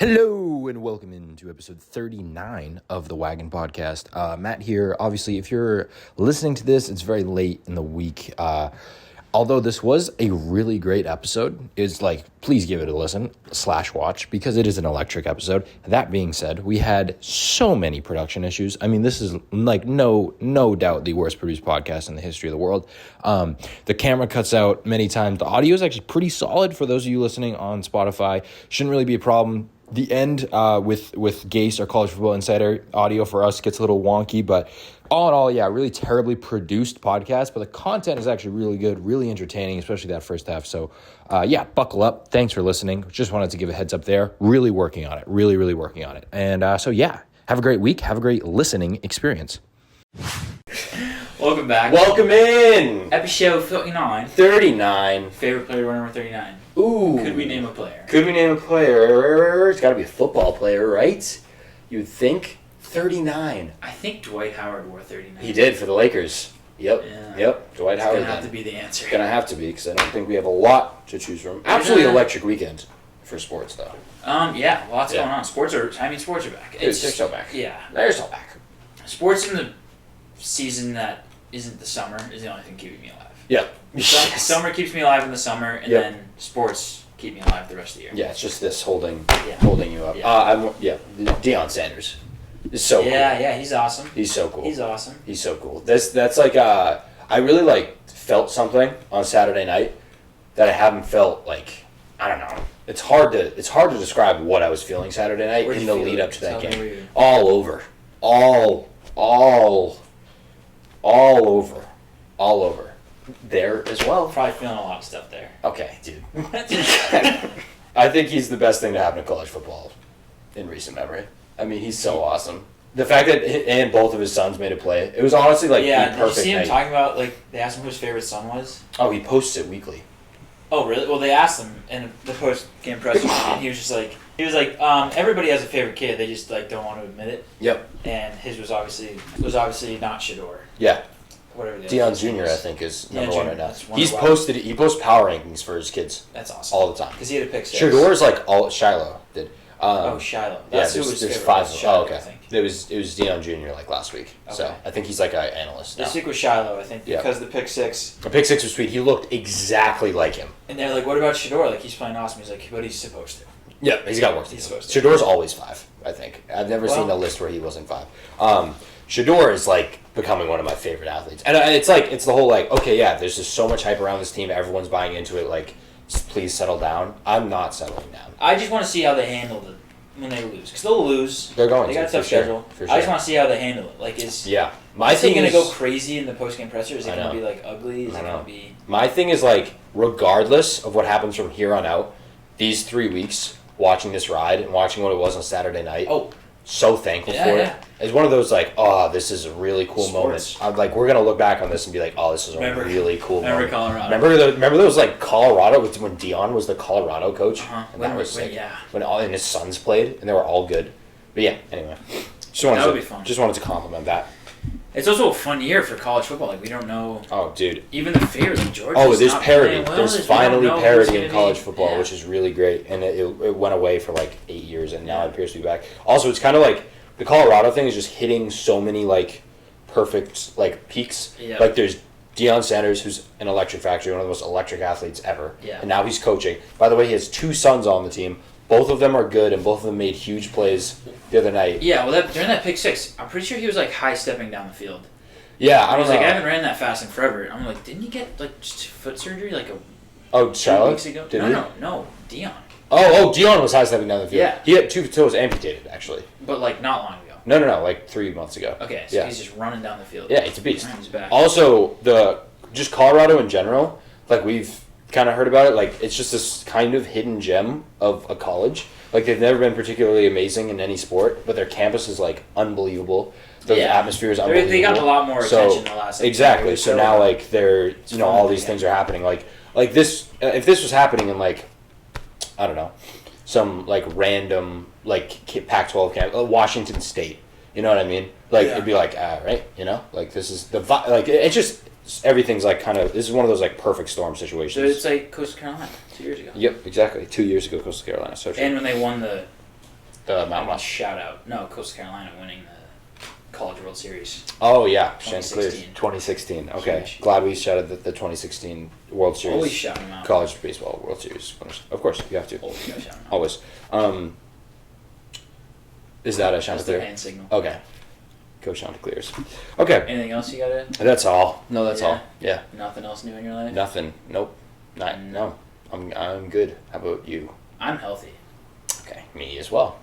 Hello and welcome into episode 39 of the Wagon podcast. Matt here. Obviously, if you're listening to this, it's very late in the week. Although this was a really great episode, please give it a listen / watch because it is an electric episode. That being said, we had so many production issues. I mean, this is no doubt the worst produced podcast in the history of the world. The camera cuts out many times. The audio is actually pretty solid for those of you listening on Spotify. Shouldn't really be a problem. The end with Gecse, our college football insider audio for us gets a little wonky, but all in all, yeah, really terribly produced podcast, but the content is actually really good, really entertaining, especially that first half. So, buckle up. Thanks for listening. Just wanted to give a heads up there. Really working on it. Really working on it. And have a great week. Have a great listening experience. Welcome back. Welcome in. Episode 39. 39. Favorite player, number 39. Ooh. Could we name a player? It's got to be a football player, right? You would think. 39. I think Dwight Howard wore 39. He did for the Lakers. Yep. Yeah. Yep. Dwight Howard. It's going to have to be the answer. Gonna have to be because I don't think we have a lot to choose from. Absolutely electric weekend for sports, though. Lots going on. Sports are back. They're so back. Yeah. They're so back. Sports in the season that isn't the summer is the only thing keeping me alive. Yeah. Summer keeps me alive in the summer, and then sports keep me alive the rest of the year. Yeah, it's just this holding you up. Yeah. Deion Sanders is so cool. Yeah, he's awesome. He's so cool. He's awesome. He's so cool. That's like I really felt something on Saturday night that I haven't felt I don't know. It's hard to describe what I was feeling Saturday night in the lead up to that game. All over. All over. There as well. Probably feeling a lot of stuff there. Okay, dude. I think he's the best thing to happen to college football in recent memory. I mean, he's so awesome. The fact that both of his sons made a play, it was honestly the perfect did you see him night. talking about, they asked him who his favorite son was? Oh, he posts it weekly. Oh, really? Well, they asked him in the post-game press and he was like, everybody has a favorite kid, they just, don't want to admit it. Yep. And his was obviously not Shador. Yeah. Whatever the Deion Jr., I think, is number one right now. He posts power rankings for his kids. That's awesome. All the time. Because he had a pick six. Shador's Shiloh did. Shiloh. That's who was there's favorite. five. Shiloh, okay. I think. It was Deion Jr. last week. Okay. So I think he's an analyst now. The stick with Shiloh, I think, because the pick six. The pick six was sweet. He looked exactly like him. And they're like, what about Shador? He's playing awesome. He's like, but he's supposed to. Yeah, he's got work to do. Supposed to. Shador's always 5, I think. I've never seen a list where he wasn't 5. Shador is becoming one of my favorite athletes. And it's the whole there's just so much hype around this team. Everyone's buying into it. Please settle down. I'm not settling down. I just want to see how they handle it when they lose. Because they'll lose. They're going They to. got a tough schedule. For sure. I just want to see how they handle it. Is he going to go crazy in the post-game presser? Is it going to be ugly? Is it going to be... My thing is regardless of what happens from here on out, these 3 weeks, watching this ride and watching what it was on Saturday night. Oh. So thankful for it. It's one of those this is a really cool moment. I'm we're gonna look back on this and be this is a really cool moment. Colorado. Remember those Colorado when Deion was the Colorado coach? And that was sick. When all and his sons played and they were all good. But yeah, anyway. That would be fun. Just wanted to compliment that. It's also a fun year for college football. We don't know. Oh, dude. Even the favorites, Georgia. Oh, there's parity. There's finally parity in college football, which is really great. And it went away for 8 years, and now it appears to be back. Also, it's kind of the Colorado thing is just hitting so many perfect peaks. Yeah. There's Deion Sanders, who's an electric factory, one of the most electric athletes ever. Yeah. And now he's coaching. By the way, he has 2 sons on the team. Both of them are good, and both of them made huge plays the other night. Yeah, well, during that pick six, I'm pretty sure he was high stepping down the field. Yeah, I don't know. I haven't ran that fast in forever. I'm didn't he get just foot surgery Oh, 2 weeks ago? No, Deion. Oh, Deion was high stepping down the field. Yeah. He had 2 toes amputated, actually. But not long ago. No, 3 months ago. Okay, so he's just running down the field. Yeah, he's a beast. He's back. Also, just Colorado in general, we've kind of heard about it. It's just this kind of hidden gem of a college. They've never been particularly amazing in any sport, but their campus is Unbelievable. The atmosphere is unbelievable. They got a lot more attention the last. Exactly. So now they're all these things are happening. This if this was happening in I don't know, some random Pac-12 camp, Washington State. You know what I mean? It'd be right. This is the it's just everything's this is one of those perfect storm situations. So it's Coastal Carolina 2 years ago. Yep, exactly. 2 years ago, Coastal Carolina. So true. And when they won The Mountain West. Shout out. No, Coastal Carolina winning the College World Series. Oh, yeah. 2016. 2016. Okay. Huge. Glad we shouted the 2016 World Series. Always shout them out. College Baseball World Series winners. Of course, you have to. Always gotta shout them out. Always. Is that a That's the Chanticleer? hand signal. Okay. Go Chanticleers. Okay. Anything else you gotta? That's all. No, that's Yeah. all. Yeah. Nothing else new in your life? Nothing. Nope. No. I'm good. How about you? I'm healthy. Okay. Me as well.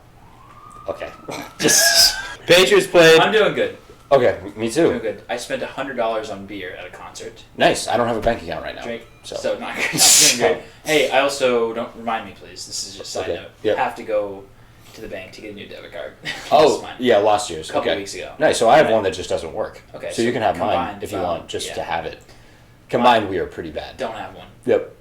Okay. Just Patriots played. I'm doing good. Okay. Me too. Doing good. I spent $100 on beer at a concert. Nice. I don't have a bank account right now. Drink. So, Not doing great. Hey, I also don't remind me, please. This is just a side Okay. note. Yep. Have to go to the bank to get a new debit card. Oh, This is mine. yeah, last year's. A couple Okay. weeks ago. Nice. So I have Right. one that just doesn't work. Okay, So you can have mine combined, if you want, just yeah. to have it. Combined, we are pretty bad. Don't have one. Yep.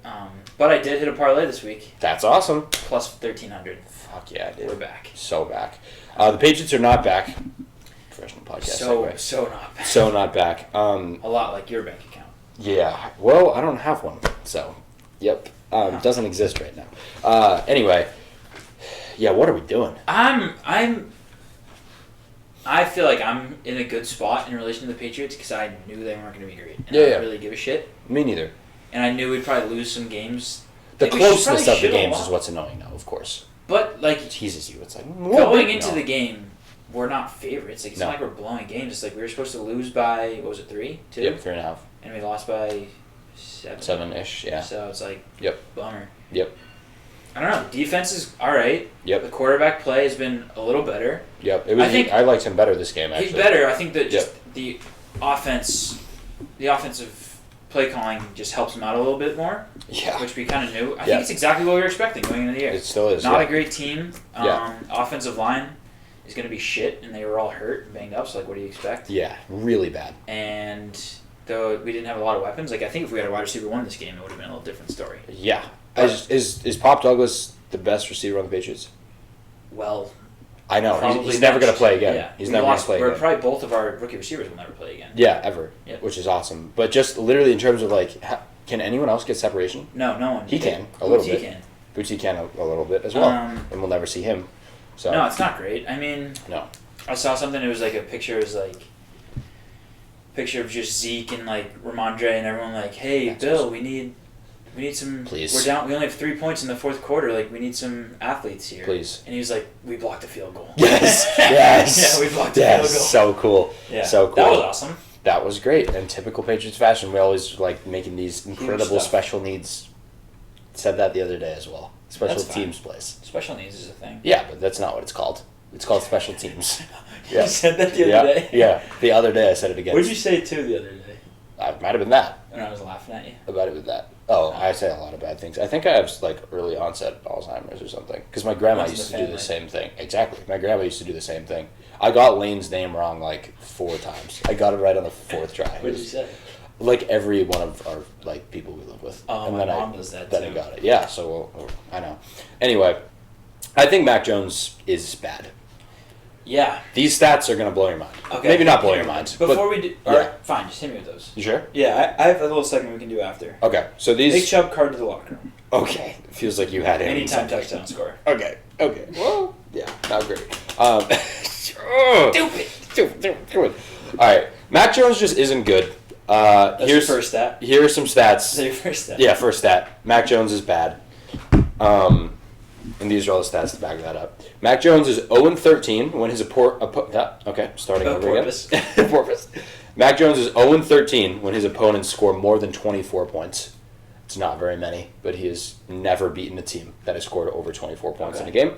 But I did hit a parlay this week. That's awesome. Plus 1,300. Fuck yeah, dude. We're back. So back. The Patriots are not back. Professional podcast. segue. So not bad. So not back. A lot like your bank account. Yeah. Well, I don't have one. So, yep. Doesn't exist right now. Anyway. Yeah, what are we doing? I feel like I'm in a good spot in relation to the Patriots because I knew they weren't going to be great. And Yeah, I yeah. didn't really give a shit. Me neither. And I knew we'd probably lose some games. The Like, we should closeness probably of the shit a games lot. is what's annoying now, of course. But, like, It teases you. It's like, going into no. the game, we're not favorites. Like, it's No. not like we're blowing games. It's like we were supposed to lose by, what was it, 3? 2? Yep, 3.5. And we lost by 7. 7-ish, yeah. So it's like, Yep. bummer. Yep. I don't know. Defense is all right. Yep. The quarterback play has been a little better. Yep. I liked him better this game, actually. He's better. I think that just the offensive play calling just helps him out a little bit more, Yeah. which we kind of knew. I think it's exactly what we were expecting going into the year. It still is. Not yeah. a great team. Offensive line is going to be shit, and they were all hurt and banged up, so, like, what do you expect? Yeah, really bad. And though we didn't have a lot of weapons, like, I think if we had a wide receiver one this game, it would have been a little different story. Yeah. Is Pop Douglas the best receiver on the Patriots? Well, I know. probably He's never going to benched. play again. Yeah. He's We never going to lost- play Or again. probably both of our rookie receivers will never play again. Yeah, ever. Yep. Which is awesome. But just literally in terms of, like, can anyone else get separation? No one. He can, a little He bit. can. Bootsy can a little bit as well. And we'll never see him. So No, it's not great. I mean, No. I saw something. It was like a picture. It was like picture of just Zeke and like Ramondre and everyone like, hey, That's Bill, awesome. we need some. Please. We're down. We only have 3 points in the fourth quarter. Like, we need some athletes here. Please. And he was like, we blocked a field goal. Yes. Yes. Yeah, we blocked a field goal. So cool. Yeah. So cool. That was awesome. That was great. In typical Patriots fashion, we always like making these incredible stuff. special needs. Said that the other day as well. Special That's fine. teams plays. Special needs is a thing. Yeah, but that's not what it's called. It's called special teams. You said that the other day. Yeah, the other day I said it again. What did you say too the other day? I might have been that. When I was laughing at you. It might have been that. Oh, I say a lot of bad things. I think I have like early onset Alzheimer's or something. Because my grandma Runs in used the to do the family. same thing. Exactly. My grandma used to do the same thing. I got Lane's name wrong like 4 times. I got it right on the 4th try. What did you say? Like every one of our like people we live with. Oh, and my then mom does that Then too. I got it. Yeah. So I know. Anyway, I think Mac Jones is bad. Yeah. These stats are gonna blow your mind. Okay. Maybe not blow your mind. Before we do, yeah. alright, fine, just hit me with those. You sure? Yeah, I have a little segment we can do after. Okay. So these. Big Chubb card to the locker room. Okay. Feels like you had him. in Anytime something. touchdown score. Okay. Well, yeah, not great. Stupid. All right, Mac Jones just isn't good. That's Here's your first stat. Here are some stats. That's your first stat. Yeah, first stat. Mac Jones is bad. And these are all the stats to back that up. Mac Jones is 0-13 when his starting over again. Porpoise. Mac Jones is 0-13 when his opponents score more than 24 points. It's not very many, but he has never beaten a team that has scored over 24 points in a game.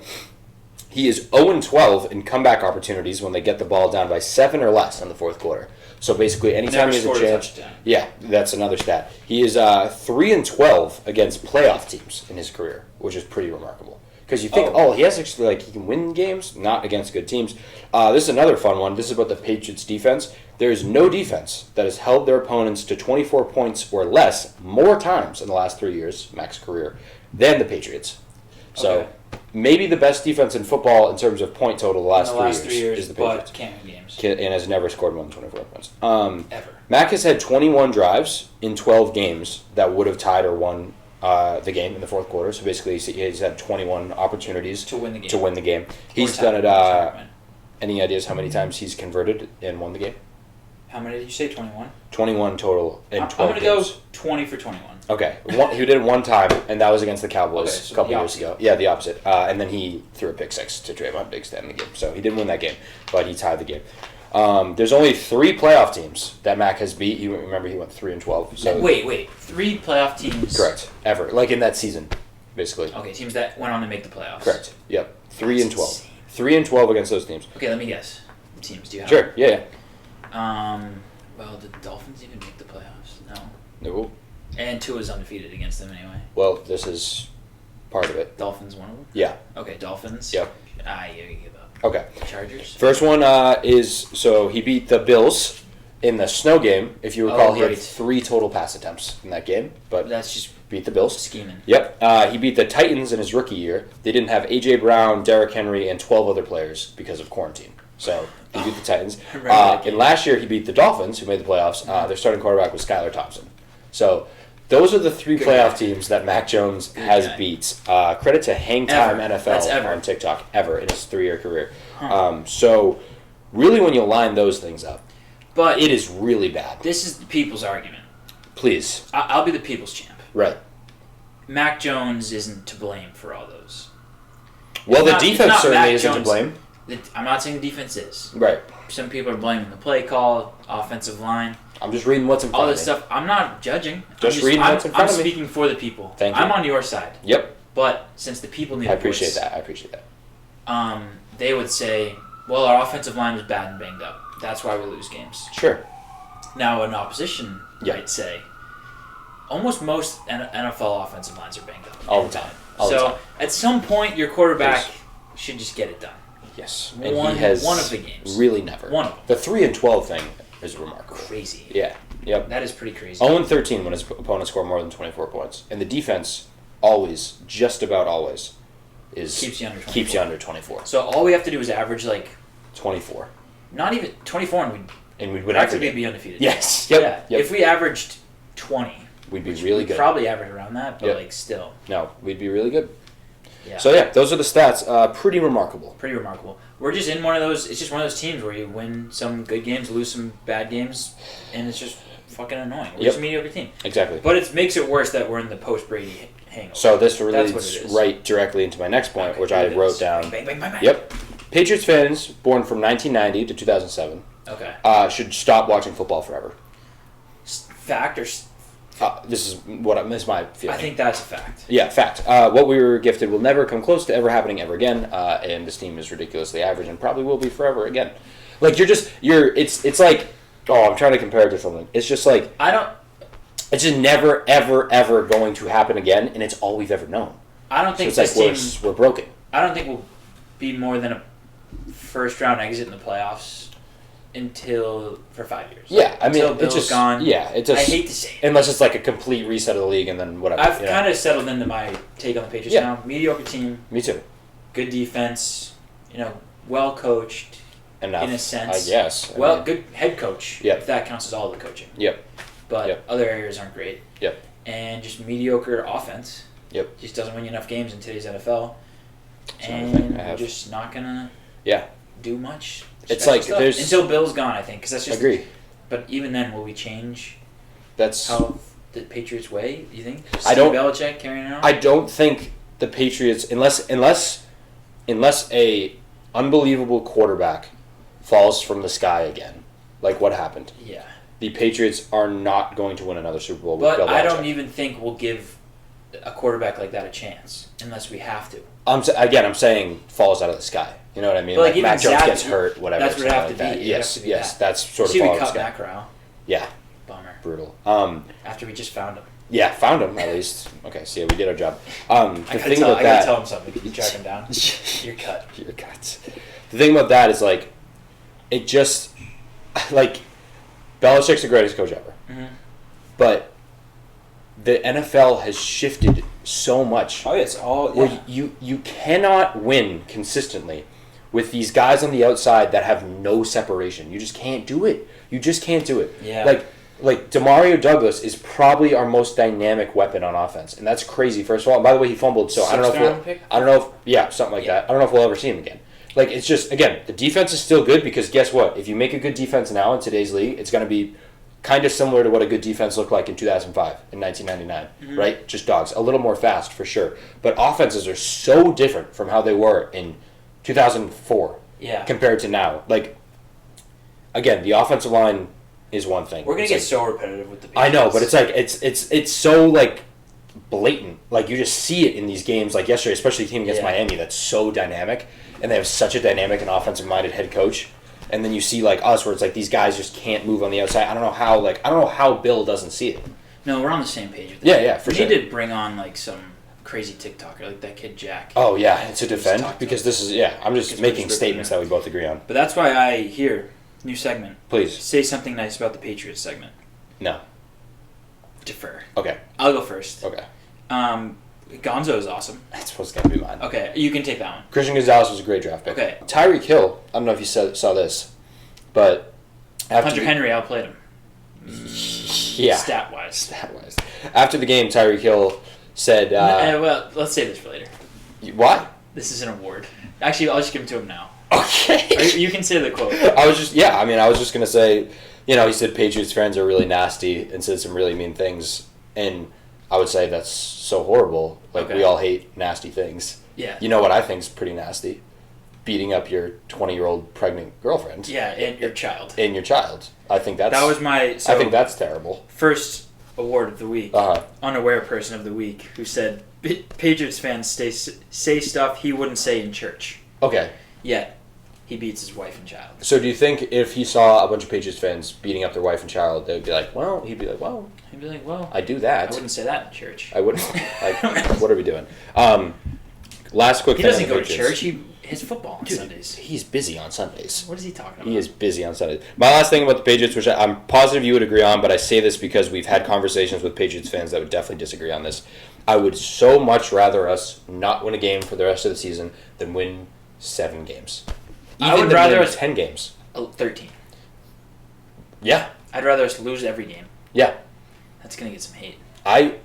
He is 0-12 in comeback opportunities when they get the ball down by 7 or less in the fourth quarter. So basically, anytime Never he has a scored a chance, touchdown. yeah, that's another stat. He is 3-12 against playoff teams in his career, which is pretty remarkable. Because you think, he has actually like he can win games, not against good teams. This is another fun one. This is about the Patriots' defense. There is no defense that has held their opponents to 24 points or less more times in the last 3 years, Mac's career, than the Patriots. So maybe the best defense in football in terms of point total the last 3 years is the Patriots. But can't win games. And has never scored more than 24 points. Ever. Mac has had 21 drives in 12 games that would have tied or won the game in the fourth quarter. So basically, he's had 21 opportunities to win the game. He's done it. Any ideas how many times he's converted and won the game? How many did you say? 21? 21 total in 12 I'm going to go games. 20 for 21. Okay. He did it one time, and that was against the Cowboys so a couple years ago. Yeah, the opposite. And then he threw a pick six to Trayvon Diggs to end the game. So he didn't win that game, but he tied the game. There's only 3 playoff teams that Mac has beat. Remember, he went 3-12. So Wait. 3 playoff teams? Correct. Ever. Like in that season, basically. Okay, teams that went on to make the playoffs. Correct. Yep. 3-12. 3-12 against those teams. Okay, let me guess. What teams do you have? Sure. Yeah. Well, did the Dolphins even make the playoffs? No. No. And Tua's undefeated against them anyway. Well, this is part of it. Dolphins, one of them? Yeah. Okay, Dolphins. Yep. You give up. Okay. Chargers. First one is, so he beat the Bills in the snow game. If you recall, he had 3 total pass attempts in that game, but that's just beat the Bills. scheming. Yep. He beat the Titans in his rookie year. They didn't have A.J. Brown, Derrick Henry, and 12 other players because of quarantine. So he beat the Titans. And last year he beat the Dolphins, who made the playoffs. Their starting quarterback was Skylar Thompson. So those are the 3 playoff teams that Mac Jones has beat. Credit to Hangtime NFL on TikTok ever in his 3-year career. So really, when you line those things up, but it is really bad. This is the people's argument. Please. I'll be the people's champ. Right. Mac Jones isn't to blame for all those. Well, the defense certainly isn't to blame. I'm not saying the defense is. Right. Some people are blaming the play call, offensive line. I'm just reading what's in front of me. All this stuff. I'm not judging. Just reading what's in front of me. I'm speaking for the people. Thank you. I'm on your side. Yep. But since the people need I appreciate that. They would say, well, our offensive line was bad and banged up. That's why we lose games. Sure. Now, an opposition might say, almost most NFL offensive lines are banged up. All the time. So, at some point, your quarterback should just get it done. Yes. And he has one of the games. Really never. One of them. The 3-12 thing is remarkable. Crazy. Yeah. Yep. That is pretty crazy. 0-13 when his opponents score more than 24 points. And the defense always, just about always, keeps you under 24. 24. So all we have to do is average 24. Not even 24 and we'd win every game. Be undefeated. Yes. Yep. Yeah. Yep. If we averaged 20, we'd be really good. Probably average around that, but still. No, we'd be really good. Yeah. So those are the stats. Pretty remarkable. Pretty remarkable. We're just in one of those. It's just one of those teams where you win some good games, lose some bad games, and it's just fucking annoying. We're just a mediocre team. Exactly. But it makes it worse that we're in the post Brady hangover. So this relates right directly into my next point, which I wrote down. Bang, bang, bang, bang. Yep. Patriots fans born from 1990 to 2007 should stop watching football forever. Fact or? This is my feeling. I think that's a fact. Yeah, fact. What we were gifted will never come close to ever happening ever again, and this team is ridiculously average and probably will be forever again. Like it's like, I'm trying to compare it to something. It's just like it's just never ever going to happen again, and it's all we've ever known. I don't think so it's like we're broken. I don't think we'll be more than a first round exit in the playoffs for 5 years. Yeah, I mean, it's just gone. Yeah, it just. I hate to say it. Unless it's like a complete reset of the league and then whatever. I've kind of settled into my take on the Patriots now. Mediocre team. Me too. Good defense. Well coached. Enough, in a sense. I guess. Good head coach. Yep. If that counts as all the coaching. Yep. But other areas aren't great. Yep. And just mediocre offense. Yep. Just doesn't win you enough games in today's NFL. And we're just not gonna. Do much. It's like there's until Bill's gone, I think, because that's just. Agree. But even then, will we change? That's how the Patriots way. You think? I don't. Belichick carrying it on. I don't think the Patriots, unless a unbelievable quarterback falls from the sky again, like what happened. Yeah. The Patriots are not going to win another Super Bowl with Bill Belichick. I don't even think we'll give a quarterback like that a chance unless we have to. I'm saying falls out of the sky. You know what I mean? But like Mac Jones gets hurt, whatever. That's what it have to be. Yes, that's sort of. See, we cut Mac Corral. Yeah. Bummer. Brutal. After we just found him. Yeah, found him at least. Okay, so we did our job. I gotta tell him something. Can you track him down? You're cut. You're cut. The thing about that is it just Belichick's the greatest coach ever. Mm-hmm. But the NFL has shifted so much. Oh, it's all where you cannot win consistently with these guys on the outside that have no separation. You just can't do it. You just can't do it. Yeah. like Demario Douglas is probably our most dynamic weapon on offense, and that's crazy. First of all, and by the way, he fumbled, so I don't know if something like that. I don't know if we'll ever see him again. Like, it's just, again, the defense is still good because guess what? If you make a good defense now in today's league, it's going to be kind of similar to what a good defense looked like in 2005 and 1999, right? Just dogs. A little more fast, for sure. But offenses are so different from how they were in 2004 compared to now. Like, again, the offensive line is one thing. We're going to get so repetitive with the Patriots. I know, but it's like, it's so, like, blatant. Like, you just see it in these games, like yesterday, especially the team against Miami, that's so dynamic. And they have such a dynamic and offensive-minded head coach. And then you see, like, us, where it's like these guys just can't move on the outside. I don't know how Bill doesn't see it. No, we're on the same page with that. Yeah, for sure. We need to bring on, like, some crazy TikToker, like that kid Jack. Oh, yeah, and to defend? Because this is, I'm just making statements that we both agree on. But that's why I hear, new segment. Please. Say something nice about the Patriots segment. No. Defer. Okay. I'll go first. Okay. Gonzo is awesome. That's what's going to be mine. Okay, you can take that one. Christian Gonzalez was a great draft pick. Okay. Tyreek Hill, I don't know if you saw this, but Hunter Henry outplayed him. Yeah. Stat-wise. After the game, Tyreek Hill said... well, let's save this for later. Why? This is an award. Actually, I'll just give it to him now. Okay. You can say the quote. I was just going to say, he said Patriots fans are really nasty and said some really mean things, and I would say that's so horrible. Like, we all hate nasty things. Yeah. You know what I think is pretty nasty? Beating up your 20-year-old pregnant girlfriend. Yeah, and your child. I think that's... That was my... I think that's terrible. First award of the week. Unaware person of the week who said Patriots fans say stuff he wouldn't say in church. Okay. Yet, he beats his wife and child. So do you think if he saw a bunch of Patriots fans beating up their wife and child, they'd be like, well, He'd be like, I do that. I wouldn't say that in church. I wouldn't. What are we doing? Last quick thing. He doesn't go to church. His football on Sundays. He's busy on Sundays. What is he talking about? He is busy on Sundays. My last thing about the Patriots, which I'm positive you would agree on, but I say this because we've had conversations with Patriots fans that would definitely disagree on this. I would so much rather us not win a game for the rest of the season than win 7 games. I would rather us 10 games. 13. Yeah. I'd rather us lose every game. Yeah. That's gonna get some hate. I'd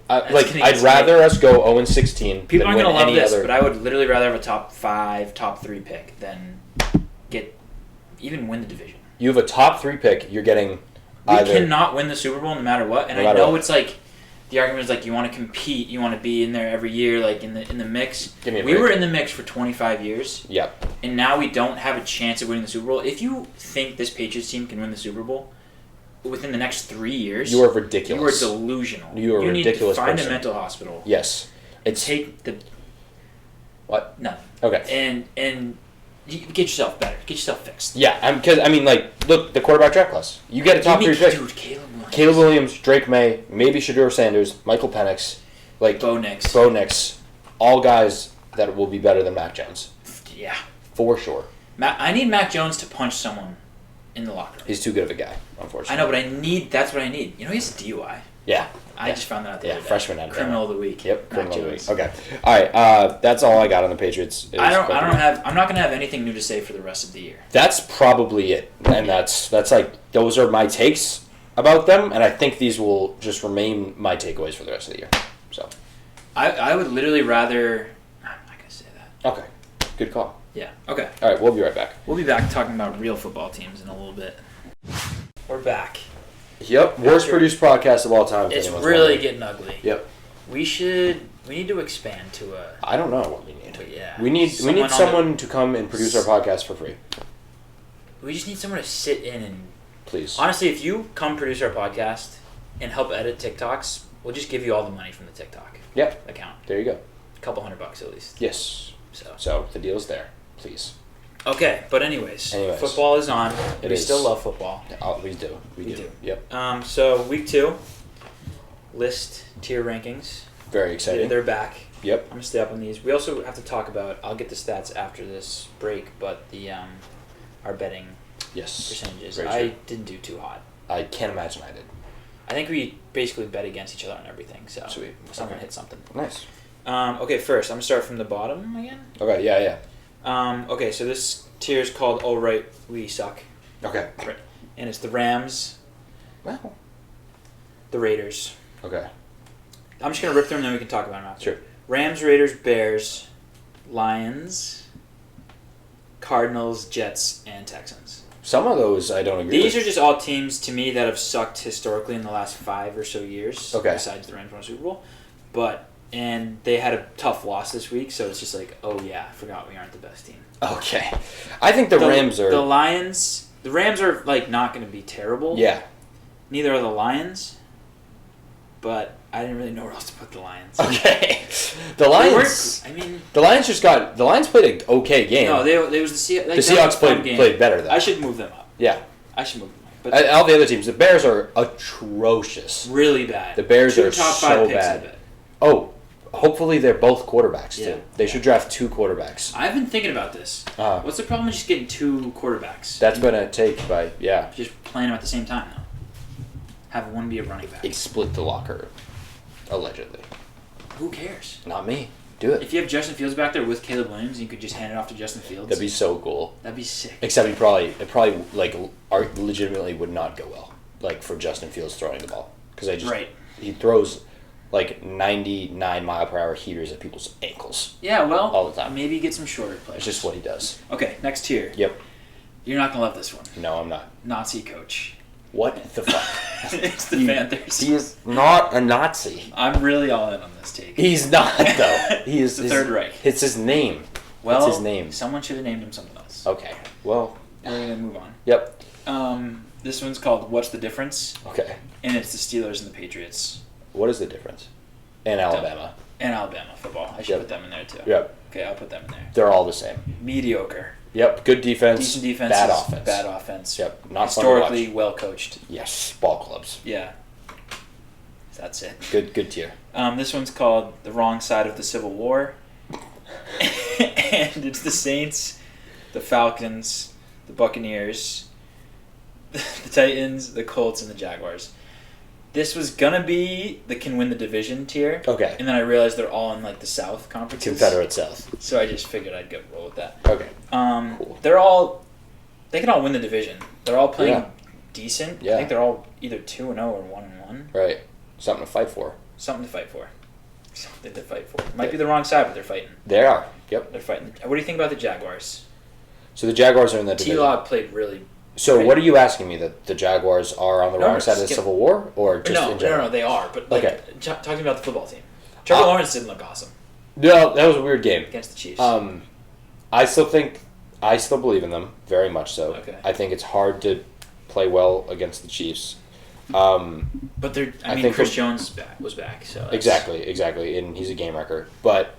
rather us go 0-16. People aren't gonna love this, but I would literally rather have a top 5, top 3 pick than even win the division. You have a top 3 pick. You're getting. We cannot win the Super Bowl no matter what, and I know it's like the argument is like you want to compete, you want to be in there every year, like in the mix. We were in the mix for 25 years. Yep. And now we don't have a chance of winning the Super Bowl. If you think this Patriots team can win the Super Bowl within the next 3 years, you are ridiculous. You are delusional. You are a ridiculous person. You need to find person. a mental hospital. Yes. Take the... What? Nothing. Okay. And get yourself better. Get yourself fixed. Yeah, because, look, the quarterback draft class. You get a top 3 pick. Dude, Caleb Williams, Drake May, maybe Shedeur Sanders, Michael Penix, Bo Nix. All guys that will be better than Mac Jones. Yeah. For sure. I need Mac Jones to punch someone in the locker room. He's too good of a guy, unfortunately. I know, but that's what I need. He has a DUI. Yeah. I just found that out the other day. Freshman out of Criminal of the week. Yep, criminal of the week. Okay. All right, that's all I got on the Patriots. I'm not going to have anything new to say for the rest of the year. That's probably it. And that's those are my takes about them, and I think these will just remain my takeaways for the rest of the year. So I would literally rather... I'm not going to say that. Okay. Good call. Yeah. Okay. All right, we'll be right back. We'll be back talking about real football teams in a little bit. We're back. Yep, worst produced podcast of all time. It's really getting ugly. Yep. We need to expand to a... I don't know what we need. Yeah. We need someone to come and produce our podcast for free. We just need someone to sit in and... Please. Honestly, if you come produce our podcast and help edit TikToks, we'll just give you all the money from the TikTok account. There you go. A couple $100 at least. Yes. So the deal's there. Please. Okay, but anyways, football is on. We still love football. We do. We do. Yep. So week 2, list tier rankings. Very exciting. They're back. Yep. I'm gonna stay up on these. We also have to talk about. I'll get the stats after this break, but the our betting percentages. I didn't do too hot. I can't imagine I did. I think we basically bet against each other on everything. So sweet. Someone hit something. Nice. Okay, first I'm gonna start from the bottom again. Okay. Yeah. Okay, so this tier is called "All Right, We Suck." Okay. Right. And it's the Rams. Well, The Raiders. Okay. I'm just going to rip through them, then we can talk about them after. Sure. Rams, Raiders, Bears, Lions, Cardinals, Jets, and Texans. Some of those I don't agree with. These are just all teams, to me, that have sucked historically in the last 5 or so years. Okay. Besides the Rams won a Super Bowl. And they had a tough loss this week, so it's just like, oh yeah, I forgot we aren't the best team. Okay. I think the Rams are... The Lions... The Rams are, like, not going to be terrible. Yeah. Neither are the Lions. But I didn't really know where else to put the Lions. Okay. The Lions... The Lions just got... The Lions played an okay game. No, they was the Seahawks... The Seahawks played better, though. I should move them up. Yeah. I should move them up. But all the other teams, the Bears are atrocious. Really bad. The Bears are top so 5 picks, bad. I bet. Oh, hopefully they're both quarterbacks, Yeah. too. They should draft 2 quarterbacks. I've been thinking about this. What's the problem with just getting 2 quarterbacks? That's going to take Just playing them at the same time, though. Have one be a running back. They split the locker, allegedly. Who cares? Not me. Do it. If you have Justin Fields back there with Caleb Williams, you could just hand it off to Justin Fields. That'd be so cool. That'd be sick. Except it probably legitimately would not go well, like for Justin Fields throwing the ball, because he throws like 99-mile-per-hour heaters at people's ankles. Yeah, well, all the time. Maybe get some shorter players. It's just what he does. Okay, next tier. Yep. You're not gonna love this one. No, I'm not. Nazi coach. What the fuck? It's the Panthers. He is not a Nazi. I'm really all in on this take. He's not, though. He is the Third Reich. It's his name. Well, it's his name. Someone should have named him something else. Okay. Well, we're gonna move on. Yep. This one's called "What's the Difference?" Okay. And it's the Steelers and the Patriots. What is the difference? And Alabama. And Alabama football. I should put them in there too. Yep. Okay, I'll put them in there. They're all the same. Mediocre. Yep. Good defense. Decent defense. Bad offense. Bad offense. Yep. Not historically well coached. Yes. Ball clubs. Yeah. That's it. Good tier. This one's called "The Wrong Side of the Civil War," and it's the Saints, the Falcons, the Buccaneers, the Titans, the Colts, and the Jaguars. This was gonna be the can win the division tier. Okay. And then I realized they're all in like the South conferences. Confederate South. So I just figured I'd go roll with that. Okay. Cool. They can all win the division. They're all playing decent. Yeah. I think they're all either 2-0 or 1-1. Right. Something to fight for. Something to fight for. Might be the wrong side, but they're fighting. They are. Yep. They're fighting. What do you think about the Jaguars? So the Jaguars are in that division. T-Law played really. So what are you asking me, that the Jaguars are on the wrong side of the Civil War, or just in general? No, they are. But okay. Talking about the football team, Trevor Lawrence didn't look awesome. No, that was a weird game against the Chiefs. I still believe in them very much. So okay. I think it's hard to play well against the Chiefs. But Chris Jones was back. So exactly, and he's a game wrecker. But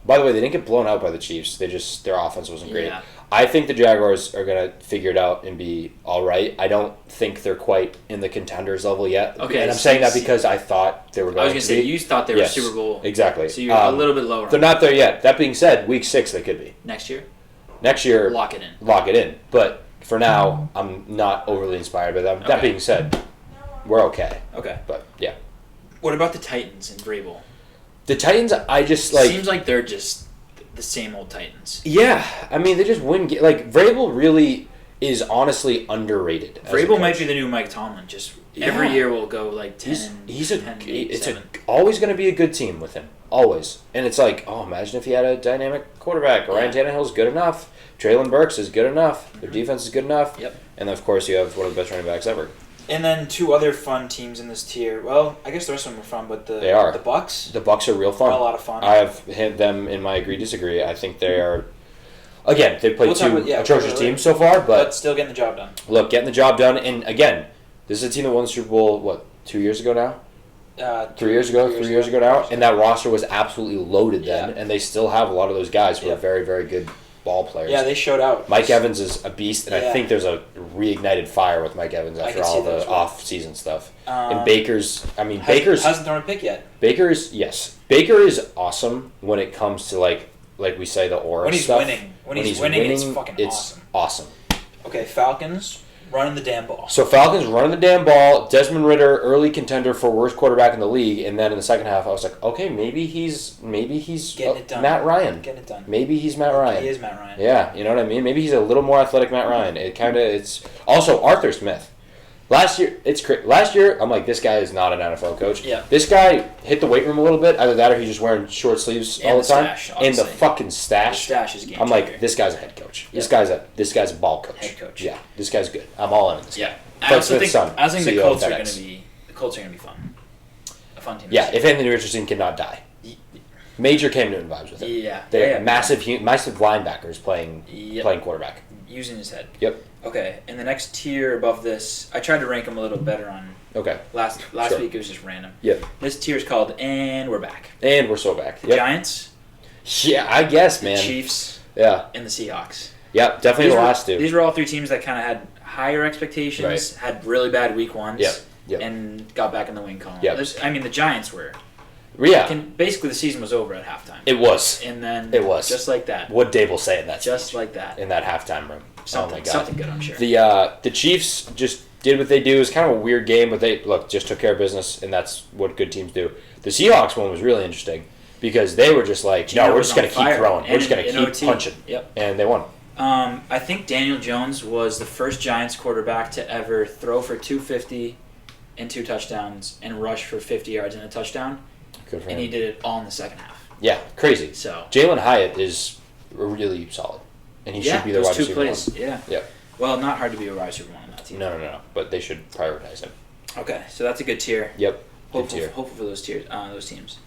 by the way, they didn't get blown out by the Chiefs. Their offense wasn't great. Yeah. I think the Jaguars are going to figure it out and be all right. I don't think they're quite in the contenders level yet. Okay, and I'm saying that because I thought they were going to be. I was going to say, you thought they were Super Bowl. Exactly. So you're a little bit lower. They're not there yet. That being said, week 6 they could be. Next year, lock it in. But for now, I'm not overly inspired by them. Okay. That being said, we're okay. Okay. But, yeah. What about the Titans and Vrabel? The Titans, I just like... Seems like they're just the same old Titans. Yeah. I mean, they just win... Like, Vrabel really is honestly underrated. Vrabel might be the new Mike Tomlin. Just every year we'll go like 10, It's always going to be a good team with him. Always. And it's like, imagine if he had a dynamic quarterback. Ryan Tannehill's good enough. Traylon Burks is good enough. Their defense is good enough. Yep. And, of course, you have one of the best running backs ever. And then 2 other fun teams in this tier. Well, I guess the rest of them are fun, but they are. The Bucs. The Bucs are real fun. Are a lot of fun. I have hit them in my agree-disagree. I think they are... Again, they've played 2 atrocious teams so far, but still getting the job done. Look, getting the job done. And, again, this is a team that won the Super Bowl, 2 years ago now? 3 years ago? 3 years ago now? And that roster was absolutely loaded then, and they still have a lot of those guys who are very, very good ball players. Yeah, they showed out. Mike Evans is a beast, and I think there's a reignited fire with Mike Evans after all the off-season stuff. And Baker's hasn't thrown a pick yet. Baker is awesome when it comes to like we say the aura when he's stuff. Winning. When he's winning, it's fucking awesome. Okay, Falcons running the damn ball. So Falcons running the damn ball. Desmond Ridder, early contender for worst quarterback in the league, and then in the second half, I was like, okay, maybe he's getting it done. Matt Ryan. Getting it done. Maybe he's Matt Ryan. He is Matt Ryan. Yeah, you know what I mean. Maybe he's a little more athletic Matt Ryan. It's also Arthur Smith. Last year, Last year, I'm like, this guy is not an NFL coach. Yeah. This guy hit the weight room a little bit. Either that or he's just wearing short sleeves all the time. Stash, and the fucking stash. The stash is game I'm changer. like, this guy's a head coach. Yeah. This guy's a ball coach. Head coach. Yeah, this guy's good. I'm all in on this Yeah. guy. I also think son, the CEO Colts of are going FedEx. to be fun. A fun team. Yeah, this if Anthony Richardson cannot die. Major Cam Newton vibes with him. Yeah. They're Yeah. massive linebackers playing quarterback. Using his head. Yep. Okay, and the next tier above this, I tried to rank them a little better on Okay. last Sure. week. It was just random. Yep. This tier is called "And We're Back." And we're so back. The Yep. Giants, Yeah, I guess, the man. Chiefs, Yeah. and the Seahawks. Yep, definitely the last two. These were all three teams that kind of had higher expectations, had really bad week ones, Yep. and got back in the win column. Yep. The Giants were. Yeah. Basically, the season was over at halftime. It was. And then It was. just like that. What Dable say in that Just speech, like that. in that halftime room. Something, oh my God. something good, I'm sure. The Chiefs just did what they do. It was kind of a weird game, but they just took care of business, and that's what good teams do. The Seahawks one was really interesting because they were just like, Geno no, we're was just going on to keep fire. throwing. We're And just going to in keep OT. punching. Yep. And they won. I think Daniel Jones was the first Giants quarterback to ever throw for 250 and 2 touchdowns and rush for 50 yards and a touchdown. Good for him. And he did it all in the second half. Yeah, crazy. So Jalen Hyatt is really solid, and he should be the those wide two receiver plays. one. Yeah. Yeah. Well, not hard to be a wide receiver one on that team. No. But they should prioritize him. Okay, so that's a good tier. Yep. Hopeful for those teams.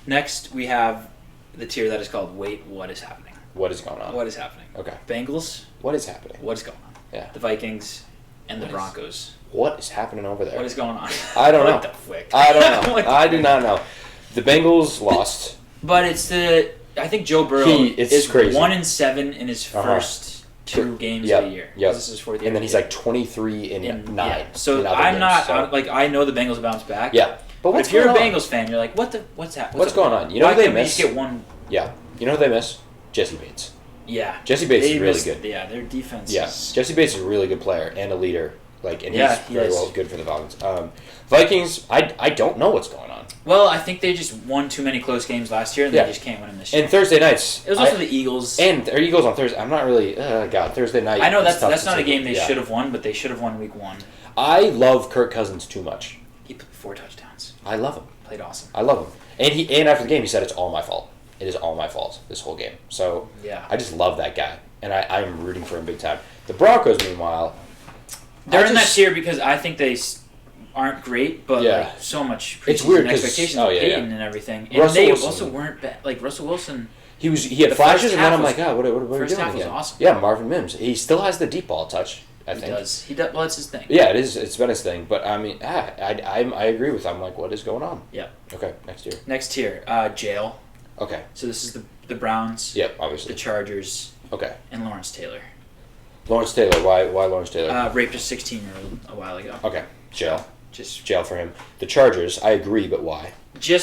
Next, we have the tier that is called "Wait, What Is Happening?" What is going on? What is happening? Okay. Bengals. What is happening? What is going on? Yeah. The Vikings and the Broncos. What is happening over there? What is going on? I don't know. What the frick? I don't know. What I the do not know. The Bengals lost. But I think Joe Burrow It's is crazy. 1-7 in his first 2 games of the year. Yep. This is his fourth year. And then he's like 23 and 9. Yeah. So in other I'm games, not so. I know the Bengals bounce back. Yeah. But But if you're a Bengals fan, you're like, what's happening? What's going on? You know Why who they can't we miss? just get one? Yeah. You know who they miss? Jesse Bates. Yeah. Jesse Bates They is really missed- good. Yeah, their defense. Yeah. is- Jesse Bates is a really good player and a leader. And he he's very is. well good for the Falcons. Vikings, I don't know what's going on. Well, I think they just won too many close games last year, and Yeah. they just can't win them this year. And Thursday nights. It was also the Eagles. And their Eagles on Thursday. I'm not really. Thursday night. I know is tough that's to not a take. game they Yeah. should have won, but they should have won week 1. I love Kirk Cousins too much. He put 4 touchdowns. I love him. Played awesome. I love him. And after the game, he said it's all my fault. It is all my fault this whole game. So Yeah. I just love that guy, and I'm rooting for him big time. The Broncos, meanwhile, They're in that tier because I think they aren't great, but Yeah. like so much It's preseason weird 'cause- expectations oh, of yeah, Peyton yeah. and everything. And Russell they Wilson. also weren't bad. Like Russell Wilson, he had The flashes, first and then half I'm was- like, what are we first doing half was again? awesome. Yeah, Marvin Mims. He still has the deep ball touch. I think he does. Well, it's his thing. Yeah, it is. It's been his thing. But I mean, I agree with. I'm like, what is going on? Yeah. Okay, next year. Next tier, jail. Okay. So this is the Browns, Yep, the obviously. Chargers, Okay. and Lawrence Taylor. Lawrence Taylor. Why Lawrence Taylor? Raped a 16-year-old a while ago. Okay. Jail. Just Jail for him. The Chargers. I agree, but why?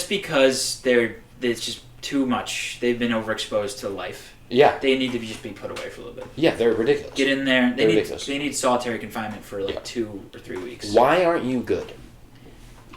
because it's just too much. They've been overexposed to life. Yeah. They need to just be put away for a little bit. Yeah, they're ridiculous. Get in there. They're ridiculous. They need solitary confinement for like Yeah. 2 or 3 weeks. Why aren't you good?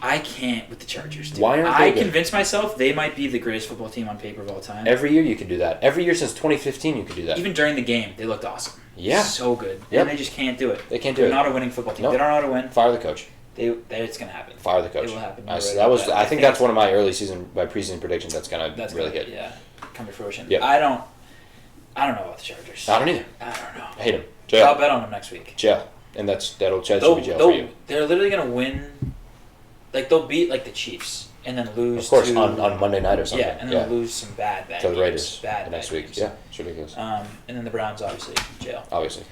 I can't with the Chargers. Dude. Why aren't I they good? convinced myself they might be the greatest football team on paper of all time. Every year you could do that. Every year since 2015 you could do that. Even during the game, they looked awesome. Yeah. So good. Yep. And they just can't do it. They can't do They're it. not a winning football team. Nope. They don't know how to win. Fire the coach. It's going to happen. Fire the coach. It will happen. I You're right that was. about I that. think that's one of my my preseason predictions. That's gonna really gonna, hit. Yeah, come to fruition. Yep. I don't know about the Chargers. I don't either. I don't know. I hate him. I'll Jail. bet on them next week. Jail. And that should be jail for you. They're literally going to win. Like, they'll beat, like, the Chiefs and then lose Of course, to... on Monday night or something. Yeah, and then lose some bad to the games. Raiders Bad next week. games. Yeah, it's ridiculous. And then the Browns, obviously, jail. Obviously.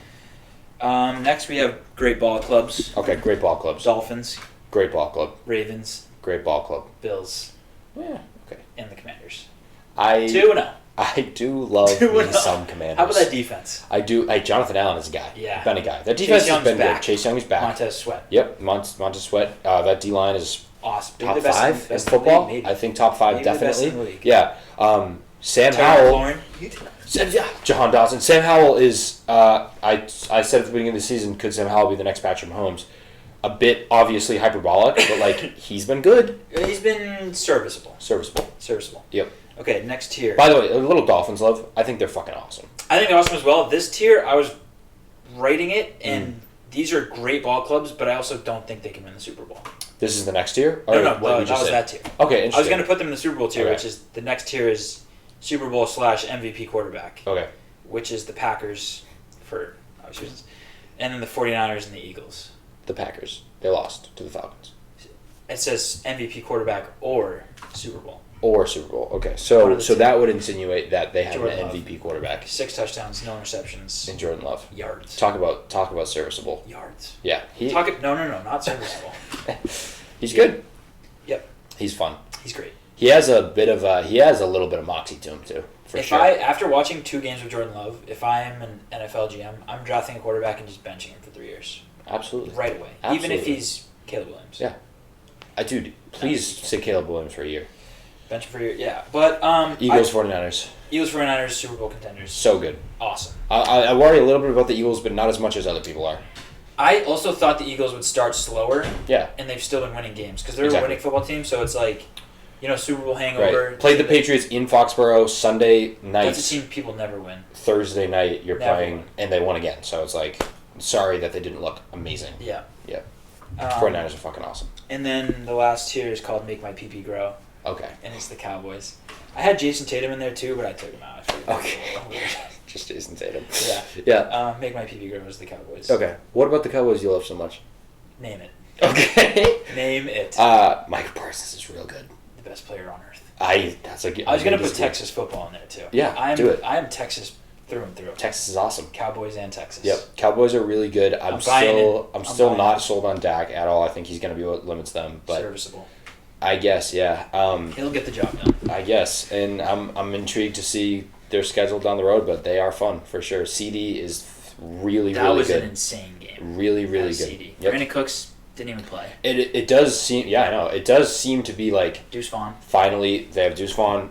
Next, we have great ball clubs. Okay, great ball clubs. Dolphins, Great ball club. Ravens, Great ball club. Bills, Yeah. Okay. and the Commanders. I 2-0. I do love 2-0. me some Commanders. How about that defense? I do. Jonathan Allen is a guy. Yeah. Been a guy. That defense has Young's been back. good. Chase Young is back. Montez Sweat. Yep. Montez Sweat. That D line is Awesome. top The best 5 best in in the football. league, maybe. I think top 5 Maybe the best definitely. in the league. Yeah. Sam Terry Howell. Lauren. Jahan Dawson. Sam Howell is. I said at the beginning of the season, could Sam Howell be the next Patrick Mahomes? A bit obviously hyperbolic, but like he's been good. He's been serviceable. Serviceable. Yep. Okay, next tier. By the way, a little Dolphins love. I think they're fucking awesome. I think they're awesome as well. This tier, I was writing it, and these are great ball clubs, but I also don't think they can win the Super Bowl. This is the next tier? No, that was that tier. Okay, interesting. I was going to put them in the Super Bowl tier, Okay. which is the next tier is Super Bowl / MVP quarterback. Okay. Which is the Packers for obvious reasons. And then the 49ers and the Eagles. The Packers. They lost to the Falcons. It says MVP quarterback or Super Bowl. Or Super Bowl. Okay. So that would insinuate that they have Jordan an Love. MVP quarterback. 6 touchdowns, no interceptions. In Jordan Love. Yards. Talk about serviceable. Yards. Yeah. No, not serviceable. He's good. Yep. He's fun. He's great. He has a little bit of moxie to him too. After watching 2 games with Jordan Love, if I'm an NFL GM, I'm drafting a quarterback and just benching him for 3 years. Absolutely. Right away. Absolutely. Even if he's Caleb Williams. Yeah. Dude, please say Caleb Williams for a year. Bench him for a year, yeah. But Eagles, 49ers. Eagles, 49ers, Super Bowl contenders. So good. Awesome. I worry a little bit about the Eagles, but not as much as other people are. I also thought the Eagles would start slower. Yeah. And they've still been winning games because they're a winning football team, so it's like, Super Bowl hangover. Right. Played the Patriots in Foxborough Sunday night. That's a team people never win. Thursday night you're Never playing, win. and they won again. So it's like, sorry that they didn't look amazing. Yeah. Yeah. 49ers are fucking awesome. And then the last tier is called Make My PP Grow. Okay. And it's the Cowboys. I had Jason Tatum in there too, but I took him out. I figured Okay. Just Jason Tatum. Yeah. Yeah. Make My PP Grow is the Cowboys. Okay. What about the Cowboys you love so much? Name it. Okay. Name it. Micah Parsons is real good. The best player on earth. I was going to put Texas football in there too. Yeah, do it. I am Texas through and through. Texas is awesome. Cowboys and Texas. Yep. Cowboys are really good. I'm still not in. sold on Dak at all. I think he's going to be what limits them. But serviceable. I guess, yeah. He'll get the job done. I guess, and I'm intrigued to see their schedule down the road, but they are fun for sure. CD is really that really was good. an insane game. Really really good. CD. Yep. Brandon Cooks didn't even play. It does seem, yeah, I know. It does seem to be like Deuce Vaughn. Finally, they have Deuce Vaughn.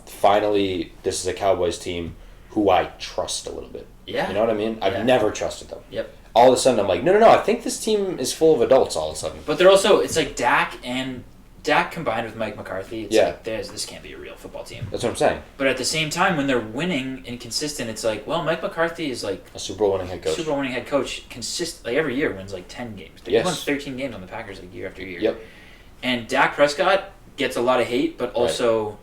Finally, this is a Cowboys team who I trust a little bit. Yeah. You know what I mean? I've never trusted them. Yep. All of a sudden, I'm like, no. I think this team is full of adults. All of a sudden. But they're also, it's like Dak combined with Mike McCarthy. It's like, this can't be a real football team. That's what I'm saying. But at the same time, when they're winning and consistent, it's like, well, Mike McCarthy is like a Super Bowl winning head coach. Super Bowl winning head coach, like every year wins like 10 games. He won 13 games on the Packers like year after year. Yep. And Dak Prescott gets a lot of hate, but also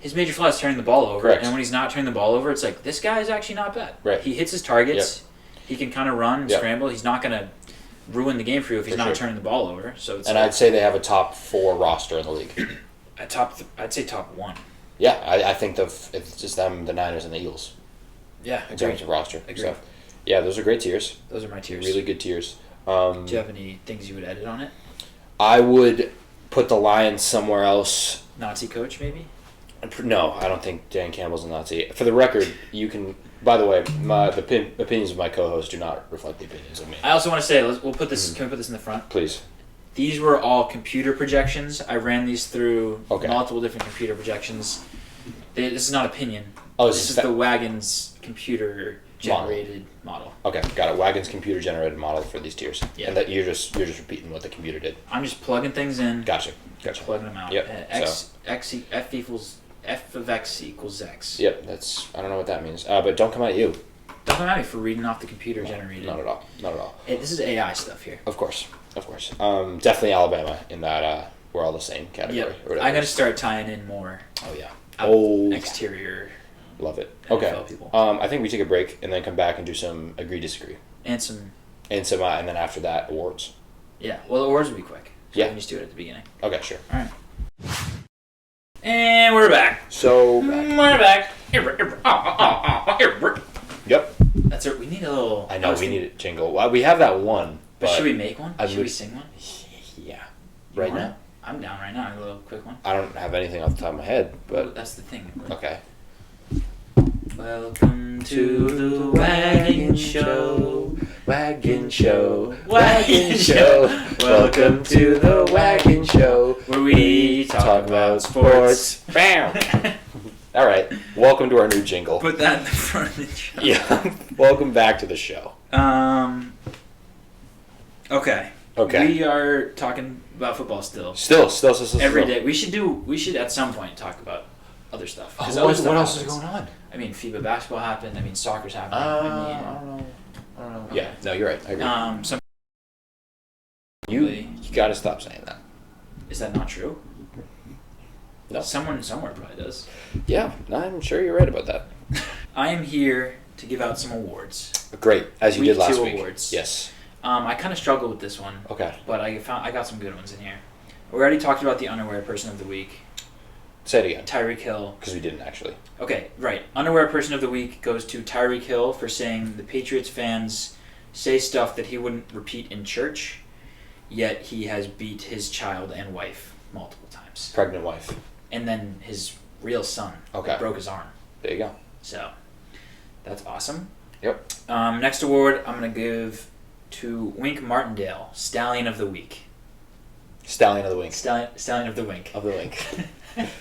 his major flaw is turning the ball over. Correct. And when he's not turning the ball over, it's like, this guy is actually not bad. Right. He hits his targets. Yep. He can kind of run and scramble. He's not going to ruin the game for you if he's not turning the ball over. So it's I'd say they have a top 4 roster in the league. I'd say top 1. Yeah, I think it's just them, the Niners, and the Eagles. Yeah, in terms of roster. Agreed. So, yeah, those are great tiers. Those are my tiers. Really good tiers. Do you have any things you would edit on it? I would put the Lions somewhere else. Nazi coach, maybe? No, I don't think Dan Campbell's a Nazi. For the record, you can... By the way, the opinions of my co-host do not reflect the opinions of me. I also want to say, we'll put this. Can we put this in the front? Please. These were all computer projections. I ran these through Okay. multiple different computer projections. This is not opinion. Oh, this is the Wagon's computer generated model. Okay, got it. Wagon's computer generated model for these tiers. Yeah. And that you're just repeating what the computer did. I'm just plugging things in. Gotcha. Plugging them out. Yep. F of x equals x. Yep. I don't know what that means. But don't come at you. Don't come at me for reading off the computer generated. Not at all. Not at all. This is AI stuff here. Of course. Definitely Alabama in that we're all the same category. Yep. Or whatever. I'm gonna start tying in more. Oh yeah. Exterior. Love it. NFL Okay. people. I think we take a break and then come back and do some agree disagree. And some. And then after that awards. Yeah. Well, the awards will be quick. So Yeah. we can just do it at the beginning. Okay. Sure. All right. And we're back. So. We're back. Yep. That's it. We need a little. I know we need a jingle. Well, we have that one. But should we make one? Should we sing one? Yeah. You right want now? it? I'm down right now. A little quick one. I don't have anything off the top of my head, but Well, that's the thing. okay. Welcome to the Wagon Show. Wagon Show. Wagon Show. Welcome to the Wagon Show. Where we talk about sports. Bam. All right. Welcome to our new jingle. Put that in the front of the show. Yeah. Welcome back to the show. Okay. Okay. We are talking about football still. Still. Every day. We should at some point talk about other stuff. Oh, 'Cause what other stuff else is happens. going on? I mean, FIBA basketball happened. I mean, soccer's happening. I don't know. Okay. Yeah. No, you're right. I agree. Some You got to stop saying that. Is that not true? No. Someone somewhere probably does. Yeah, I'm sure you're right about that. I am here to give out some awards. Great, as you did last Week 2 week. awards. Yes. I kind of struggled with this one. Okay. But I got some good ones in here. We already talked about the underwear person of the week. Say it again. Tyreek Hill. Because we didn't actually. Okay, right. Underwear person of the week goes to Tyreek Hill for saying the Patriots fans say stuff that he wouldn't repeat in church, yet he has beat his child and wife multiple times. Pregnant wife. And then his real son. Okay. Broke his arm. There you go. So, that's awesome. Yep. Next award I'm going to give to Wink Martindale, Stallion of the Week. Stallion of the Wink. Stallion of the Wink. Of the Wink.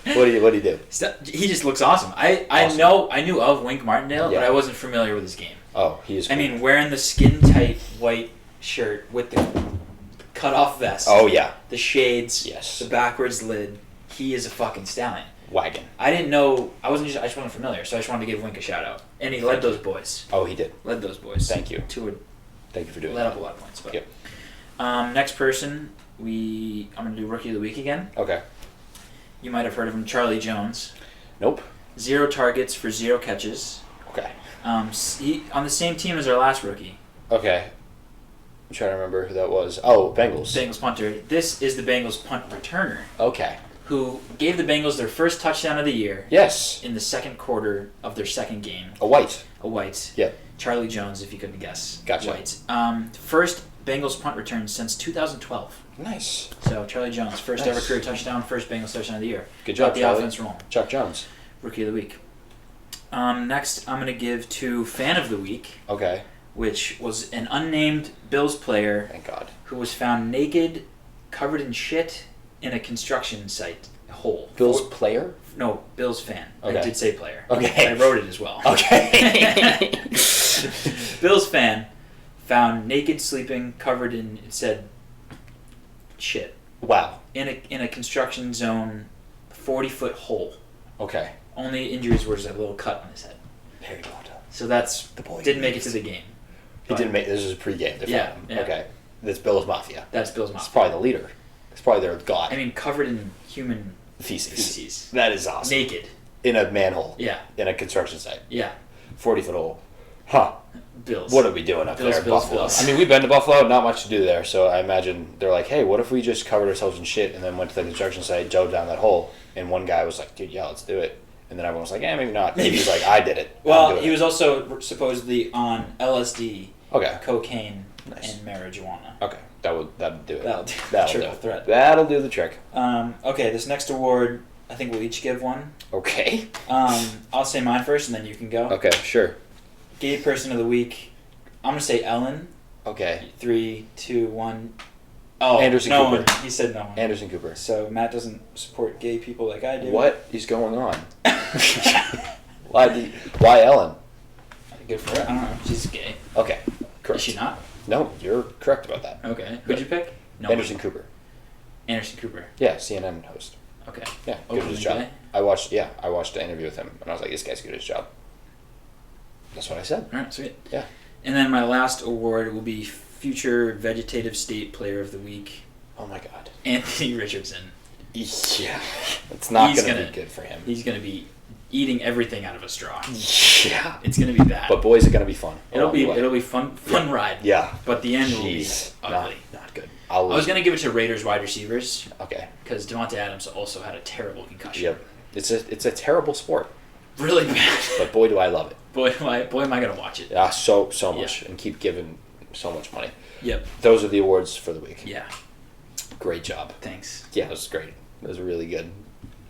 What do you do? He just looks awesome. I knew of Wink Martindale, but I wasn't familiar with his game. Oh, he is cool. I mean, wearing the skin-tight white shirt with the cut-off vest. Oh, yeah. The shades. Yes. The backwards lid. He is a fucking stallion. Wagon. I didn't know. I just wasn't familiar, so I just wanted to give Wink a shout-out. And he led those boys. Oh, he did. Led those boys. Thank you. Thank you for doing let that. up a lot of points. But. Yep. Next person, I'm going to do Rookie of the Week again. Okay. You might have heard of him, Charlie Jones. Nope. 0 targets for 0 catches. Okay. He on the same team as our last rookie. Okay. I'm trying to remember who that was. Oh, Bengals. Bengals punter. This is the Bengals punt returner. Okay. Who gave the Bengals their first touchdown of the year. Yes. In the second quarter of their second game. A white. Yep. Charlie Jones, if you couldn't guess. Gotcha. White. First Bengals punt return since 2012. Nice. So Charlie Jones, first ever career touchdown, first Bengals touchdown of the year. Good job, Got the Charlie. offense rolling. Chuck Jones. Rookie of the Week. Next, I'm going to give to Fan of the Week. Okay. Which was an unnamed Bills player. Thank God. Who was found naked, covered in shit, in a construction site hole. Bills player? No, Bills fan. Okay. I did say player. Okay. I wrote it as well. Okay. Bills fan found naked, sleeping, covered in, it said, shit. Wow. In a construction zone, 40-foot hole. Okay. Only injuries were just a little cut on his head. Very well done. So that's didn't make it to the game. He didn't make. This is pre-game. Yeah. Okay. That's Bills Mafia. That's Bills Mafia. It's probably the leader. It's probably their god. I mean, covered in human feces. That is awesome. Naked. In a manhole. Yeah. In a construction site. Yeah. 40-foot hole. Huh. Bills. What are we doing up there in Buffalo? Bills. I mean, we've been to Buffalo, not much to do there, so I imagine they're like, hey, what if we just covered ourselves in shit and then went to the construction site, dove down that hole, and one guy was like, dude, yeah, let's do it. And then everyone was like, yeah, maybe not. Maybe he's like, I did it. Well, he was also supposedly on LSD, cocaine, nice. and marijuana. Okay, that'll do it. That'll do That'll the threat. That'll do the trick. Okay, this next award, I think we'll each give one. Okay. I'll say mine first, and then you can go. Okay, sure. Gay person of the week. I'm gonna say Ellen. Okay. 3, 2, 1. Oh, Anderson no Cooper. one. He said no one. Anderson Cooper. So Matt doesn't support gay people like I do. What is going on? Why Ellen? Good for her. I don't know. She's gay. Okay, correct. Is she not? No, you're correct about that. Okay. Who'd you pick? No. Anderson Cooper. Anderson Cooper. Yeah, CNN host. Okay. Yeah, good at his job. Gay? I watched the interview with him, and I was like, this guy's good at his job. That's what I said. All right, sweet. Yeah. And then my last award will be Future Vegetative State Player of the Week. Oh my God. Anthony Richardson. Yeah. It's not going to be good for him. He's going to be eating everything out of a straw. Yeah. It's going to be bad. But boys, are going to be fun. It'll be fun ride. Yeah. But the end will be ugly. Not good. I was going to give it to Raiders wide receivers. Okay. Because Devontae Adams also had a terrible concussion. Yep. It's a terrible sport. Really bad. But boy, do I love it. Boy, am I going to watch it. Yeah, so much. And keep giving so much money. Yep. Those are the awards for the week. Yeah. Great job. Thanks. Yeah, it was great. It was really good.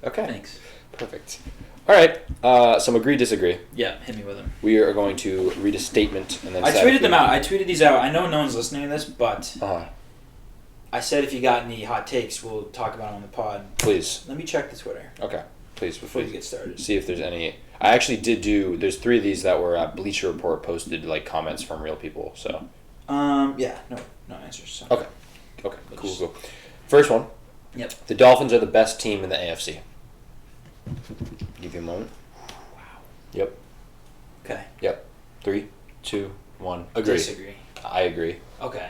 Okay. Thanks. Perfect. All right. Some agree, disagree. Yeah, hit me with them. We are going to read a statement and then. I tweeted them out. I tweeted these out. I know no one's listening to this, but I said if you got any hot takes, we'll talk about them on the pod. Please. Let me check the Twitter. Okay. Please, before we get started. See if there's any. I actually did do. There's 3 of these that were Bleacher Report posted like comments from real people. So. Yeah. No answers. So. Okay. Cool. First one. Yep. The Dolphins are the best team in the AFC. Give you a moment. Wow. Yep. Okay. Yep. 3, 2, 1. Agree. Disagree. I agree. Okay.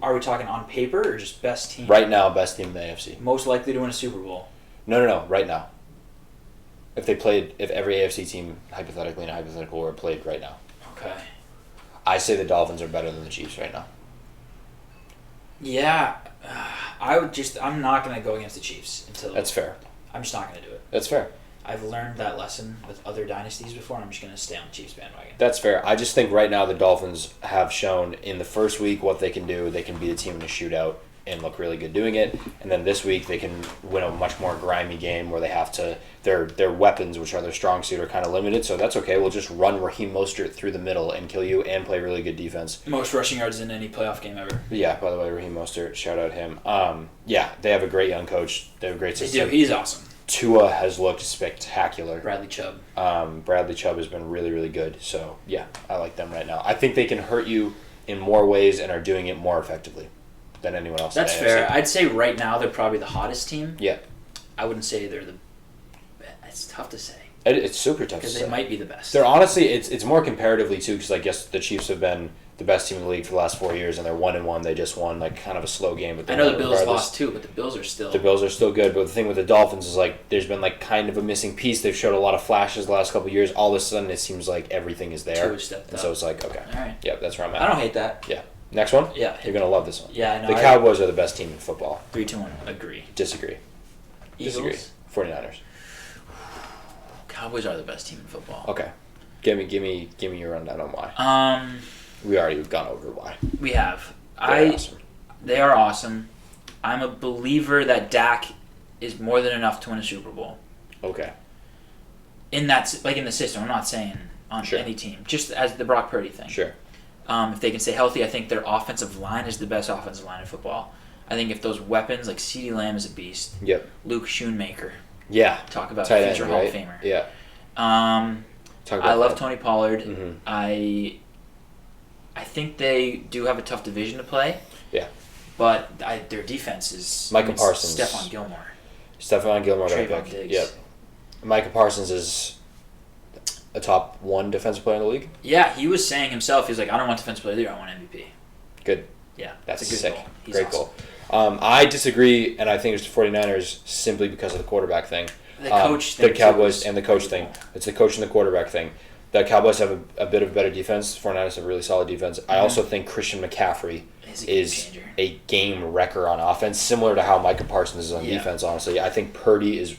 Are we talking on paper or just best team? Right now, best team in the AFC. Most likely to win a Super Bowl. No. Right now. If every AFC team, hypothetically in a hypothetical, were played right now. Okay. I say the Dolphins are better than the Chiefs right now. Yeah. I'm not going to go against the Chiefs until... That's fair. I'm just not going to do it. That's fair. I've learned that lesson with other dynasties before, and I'm just going to stay on the Chiefs bandwagon. That's fair. I just think right now the Dolphins have shown in the first week what they can do. They can beat a team in a shootout and look really good doing it. And then this week they can win a much more grimy game where they have to their weapons, which are their strong suit, are kind of limited. So that's okay. We'll just run Raheem Mostert through the middle and kill you and play really good defense. Most rushing yards in any playoff game ever. Yeah, by the way, Raheem Mostert, shout out him. Yeah, they have a great young coach. They have a great system. They do. He's awesome. Tua has looked spectacular. Bradley Chubb. Bradley Chubb has been really, really good. So, yeah, I like them right now. I think they can hurt you in more ways and are doing it more effectively than anyone else. That's fair. I'd say right now they're probably the hottest team. Yeah. I wouldn't say they're the... It's tough to say. It's super tough to say. Because they might be the best. They're honestly, it's more comparatively, too, because I guess the Chiefs have been the best team in the league for the last 4 years, and they're 1-1. They just won like kind of a slow game. But I know the Bills lost too, but the Bills are still... The Bills are still good, but the thing with the Dolphins is like there's been like kind of a missing piece. They've showed a lot of flashes the last couple of years. All of a sudden, it seems like everything is there. Stepped and up. So it's like, okay. All right. Yeah, that's where I'm at. I don't hate that. Yeah. Next one? Yeah. You're going to love this one. Yeah, I know. The Cowboys are the best team in football. 3-2-1. Agree. Disagree. Eagles? 49ers. Cowboys are the best team in football. Okay. Give me your rundown on why. We've gone over why. We have. They're awesome. They are awesome. I'm a believer that Dak is more than enough to win a Super Bowl. Okay. In that, like in the system, I'm not saying on any team, just as the Brock Purdy thing. Sure. If they can stay healthy, I think their offensive line is the best offensive line in football. I think if those weapons, like CeeDee Lamb is a beast. Yep. Luke Schoonmaker. Yeah. Talk about Tight future end, Hall right? of Famer. Yeah. I love Tony Pollard. Mm-hmm. I think they do have a tough division to play. Yeah. But their defense is... Micah Parsons. Stephon Gilmore. Trayvon Diggs. Yep. Micah Parsons is a top 1 defensive player in the league. Yeah, he was saying himself, he's like, I don't want defensive player of the year, I want MVP. Good. Yeah, that's a good sick. goal. He's Great awesome. goal. I disagree, and I think it's the 49ers simply because of the quarterback thing. The coach thing. The Cowboys and the coach thing. It's the coach and the quarterback thing. The Cowboys have a bit of better defense. The 49ers have a really solid defense. I also think Christian McCaffrey is a game wrecker on offense, similar to how Micah Parsons is on defense, honestly. I think Purdy is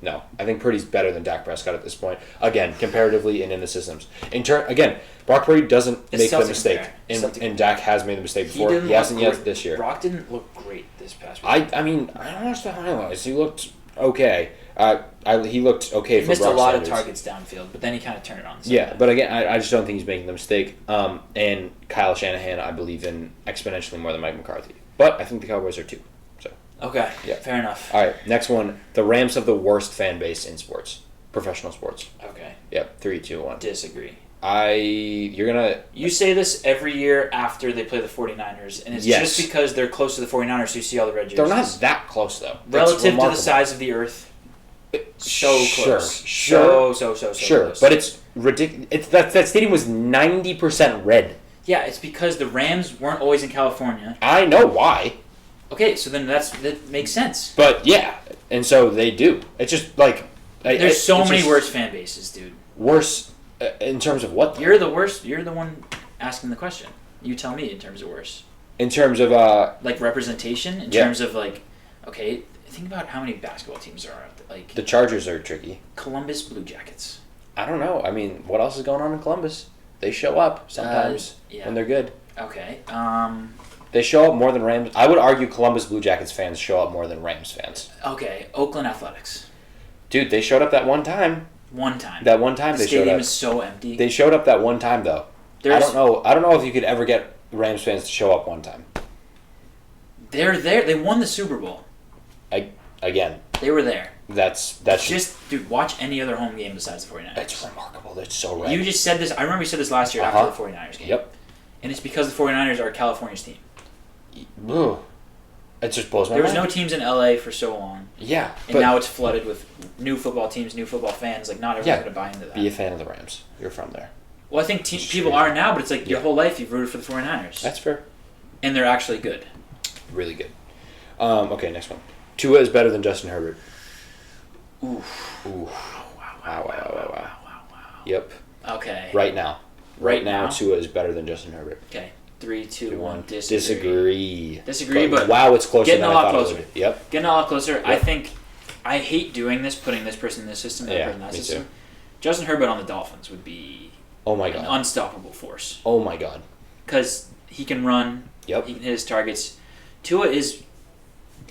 I think Purdy's better than Dak Prescott at this point. Again, comparatively and in the systems. Again, Brock Purdy doesn't make the mistake, and Dak has made the mistake before. He hasn't yet this year. Brock didn't look great this past week. I don't watch the highlights. He looked okay. He looked okay he for missed Brock a lot Sanders. of targets downfield, but then he kind of turned it on. Yeah, but again, I just don't think he's making the mistake. And Kyle Shanahan, I believe in exponentially more than Mike McCarthy. But I think the Cowboys are too. So okay, yeah, fair enough. All right, next one. The Rams have the worst fan base in sports, professional sports. Okay. Yep, 3, 2, 1. Disagree. You say this every year after they play the 49ers, and it's just because they're close to the 49ers, so you see all the red jerseys. They're not that close, though. Relative to the size of the earth. So close. Sure. So close. But it's ridiculous. That stadium was 90% red. Yeah, it's because the Rams weren't always in California. I know why. Okay, so then that makes sense. But yeah, and so they do. It's just like... There's so many worse fan bases, dude. Worse in terms of what? You're the worst. You're the one asking the question. You tell me in terms of worse. In terms of... like representation? In terms of like... Okay, think about how many basketball teams there are out there. Like the Chargers are tricky. Columbus Blue Jackets. I don't know. I mean, what else is going on in Columbus? They show up sometimes when they're good. Okay. They show up more than Rams. I would argue Columbus Blue Jackets fans show up more than Rams fans. Okay. Oakland Athletics. Dude, they showed up that one time. That one time they showed up. The stadium is so empty. They showed up that one time though. I don't know if you could ever get Rams fans to show up one time. They're there. They won the Super Bowl. Again. They were there. That's just dude. Watch any other home game besides the 49ers. It's remarkable. That's so right. You just said this. I remember you said this last year after the 49ers game. Yep. And it's because the 49ers are California's team. Ugh. It just blows my mind. There was no teams in LA for so long. Yeah. And now it's flooded with new football teams, new football fans. Like, not everyone's going to buy into that. Be a fan of the Rams. You're from there. Well, I think people are now, but it's like your whole life you've rooted for the 49ers. That's fair. And they're actually good. Really good. Okay, next one. Tua is better than Justin Herbert. Oof. Wow. Yep. Okay. Right now, Tua is better than Justin Herbert. Okay. 3, 2, 1. Disagree, but wow, it's closer getting than a I lot thought closer. it would be. Yep. Getting a lot closer. Yep. I think I hate doing this, putting this person in this system, that person in that system. Too. Justin Herbert on the Dolphins would be an unstoppable force. Oh my god. Because he can run. Yep. He can hit his targets. Tua is.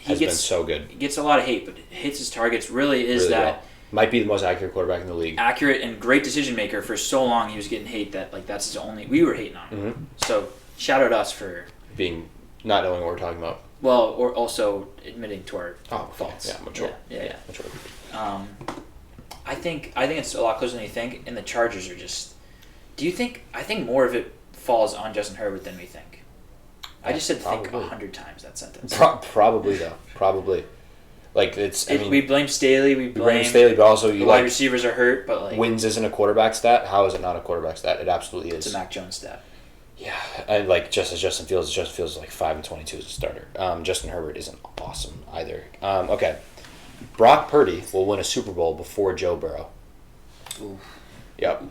Has been so good. He gets a lot of hate, but hits his targets. Really well. Might be the most accurate quarterback in the league. Accurate and great decision maker. For so long, he was getting hate that that's his only. We were hating on him. Mm-hmm. So shout out us for not knowing what we're talking about. Well, or also admitting to our faults. Yeah, mature. Yeah. Mature. I think it's a lot closer than you think, and the Chargers are just. Do you think? I think more of it falls on Justin Herbert than we think. I just said think 100 times that sentence. Probably though. Probably. Like we blame Staley. We blame Staley, but also the wide receivers are hurt. But like wins isn't a quarterback stat. How is it not a quarterback stat? It absolutely is. It's a Mac Jones stat. Yeah, and like just as Justin Fields is like 5-22 as a starter. Justin Herbert isn't awesome either. Okay, Brock Purdy will win a Super Bowl before Joe Burrow. Ooh. Yep.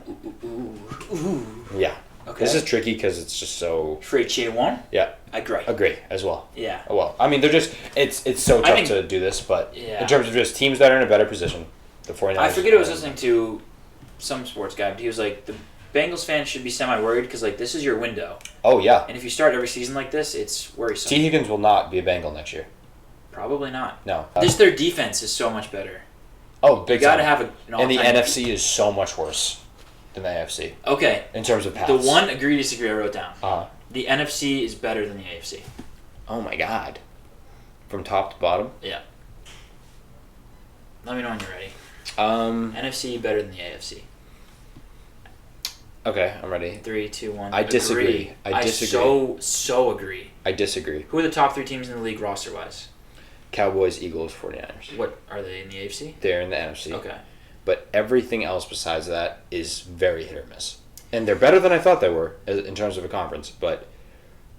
Ooh. Yeah. Okay. This is tricky because it's just so. Free one. Yeah. Agree as well. Yeah. Well, I mean, they're just it's so tough to do this, but in terms of just teams that are in a better position, the 49ers. I forget I was listening to some sports guy, but he was like, the Bengals fans should be semi-worried because like this is your window. Oh yeah. And if you start every season like this, it's worrisome. T. Higgins will not be a Bengal next year. Probably not. No. Just their defense is so much better. Oh, big. You got to have an all-time. And the NFC is so much worse than the AFC. Okay. In terms of pass. The one agree disagree I wrote down. The NFC is better than the AFC. Oh my god. From top to bottom? Yeah. Let me know when you're ready. NFC better than the AFC. Okay, I'm ready. 3, 2, 1. I disagree. I disagree. So agree. I disagree. Who are the top 3 teams in the league roster-wise? Cowboys, Eagles, 49ers. What, are they in the AFC? They're in the NFC. Okay. But everything else besides that is very hit or miss. And they're better than I thought they were in terms of a conference, but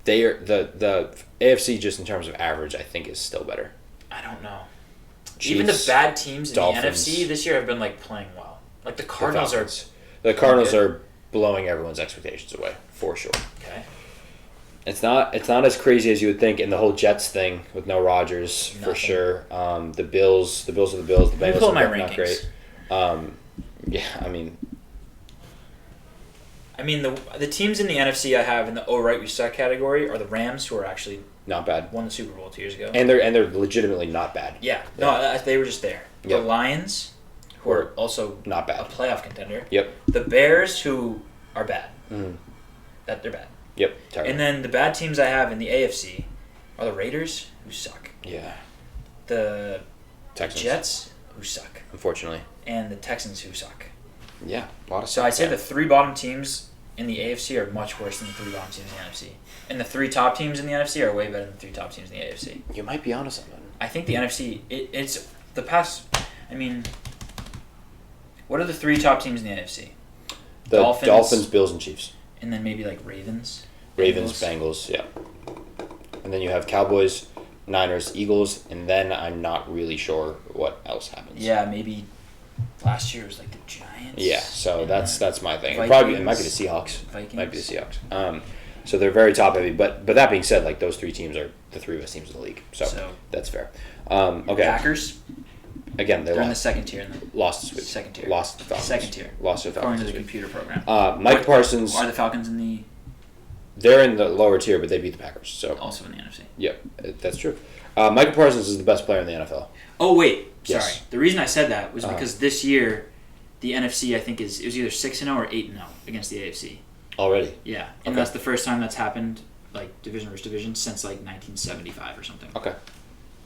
they are the AFC just in terms of average, I think, is still better. I don't know. Chiefs, even the bad teams in Dolphins, the NFC this year have been like playing well. Like the Cardinals are blowing everyone's expectations away for sure. Okay. It's not as crazy as you would think, and the whole Jets thing with no Rodgers for sure. The Bills are the Bills. The Bengals are not great. Yeah, I mean the teams in the NFC I have in the we suck category are the Rams, who are actually not bad. Won the Super Bowl 2 years ago. And they're legitimately not bad. Yeah. No, they were just there. Yep. The Lions, who are also not bad. A playoff contender. Yep. The Bears, who are bad. That they're bad. Yep. Terrible. And then the bad teams I have in the AFC are the Raiders, who suck. Yeah. The Texans. Jets, who suck. Unfortunately. And the Texans, who suck. Yeah. A lot of So I'd say the 3 bottom teams in the AFC are much worse than the 3 bottom teams in the NFC. And the 3 top teams in the NFC are way better than the 3 top teams in the AFC. You might be onto something. I think the NFC, it's the past. I mean, what are the 3 top teams in the NFC? The Dolphins, Bills, and Chiefs. And then maybe like Ravens. Bengals, yeah. And then you have Cowboys, Niners, Eagles, and then I'm not really sure what else happens. Yeah, maybe last year was like the Giants. Yeah, so that's my thing. Vikings, it might be the Seahawks. Vikings. Might be the Seahawks. So they're very top heavy, but that being said, like those 3 teams are the 3 best teams in the league. So that's fair. Okay. Packers. Again, they're in the second tier. Lost this week. Second tier. Lost the Falcons. Second tier. Lost the Falcons. According to the computer program. Mike Parsons. Are the Falcons in the? They're in the lower tier, but they beat the Packers. So also in the NFC. Yep, that's true. Michael Parsons is the best player in the NFL. Oh wait, yes. Sorry. The reason I said that was because this year, the NFC I think it was either 6-0 or 8-0 against the AFC. Already. Yeah, and that's the first time that's happened, like division versus division, since like 1975 or something. Okay.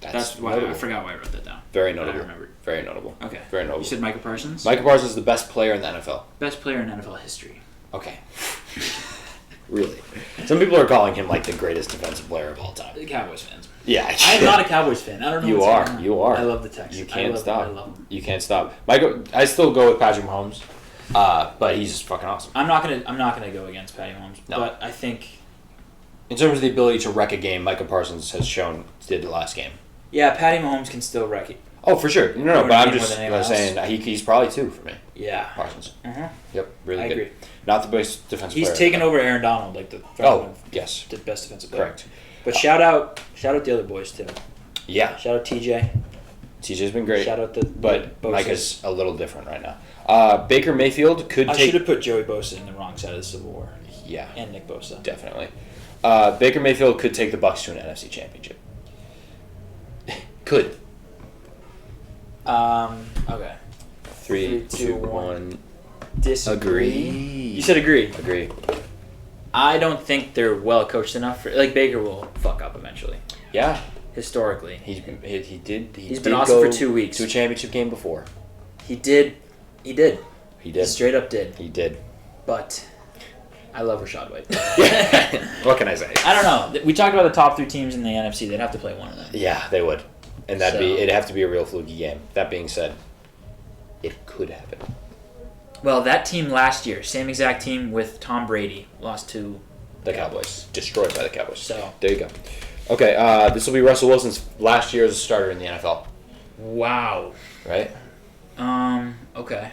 That's why I forgot why I wrote that down. Very notable. I remembered. Very notable. Okay. Very notable. You said Michael Parsons? Michael Parsons is the best player in the NFL. Best player in NFL history. Okay. Really? Some people are calling him like the greatest defensive player of all time. The Cowboys fans. Yeah. I'm not a Cowboys fan. I don't know. You are. I love the Texans. You can't stop. I love them. You can't stop. I still go with Patrick Mahomes. But he's just fucking awesome. I'm not gonna go against Patty Mahomes, No. but I think In terms of the ability to wreck a game, Micah Parsons has shown did the last game. Patty Mahomes can still wreck it. Oh, for sure. No, More but I'm than just anyone else. saying he's probably 2 for me. Yeah. Parsons. Uh-huh. Yep, really I good. agree. Not the best defensive player. He's taken over Aaron Donald, like the yes, the best defensive player. correct. But shout out the other boys too. Yeah, Shout out TJ. TJ's been great. Shout out the But Bosa's. Micah's a little different right now. Baker Mayfield could I take. should have put Joey Bosa in the wrong side of the Civil War. Yeah, And Nick Bosa. definitely. Baker Mayfield could take the Bucs to an NFC Championship. Could. Okay. 3, 2, 1. Disagree. Agree. You said agree. Agree. I don't think they're well coached enough for Baker will fuck up eventually. Yeah, Historically. he did. He's been awesome for 2 weeks. To a championship game before. He did. He He did. straight up did. He did. But I love Rashad White. What can I say? I don't know. We talked about the top 3 teams in the NFC. They'd have to play one of them. Yeah, they would, and it'd have to be a real fluky game. That being said, it could happen. Well, that team last year, same exact team with Tom Brady, lost to The Cowboys. Destroyed by the Cowboys. So There you go. Okay, this will be Russell Wilson's last year as a starter in the NFL. wow. Right? Okay.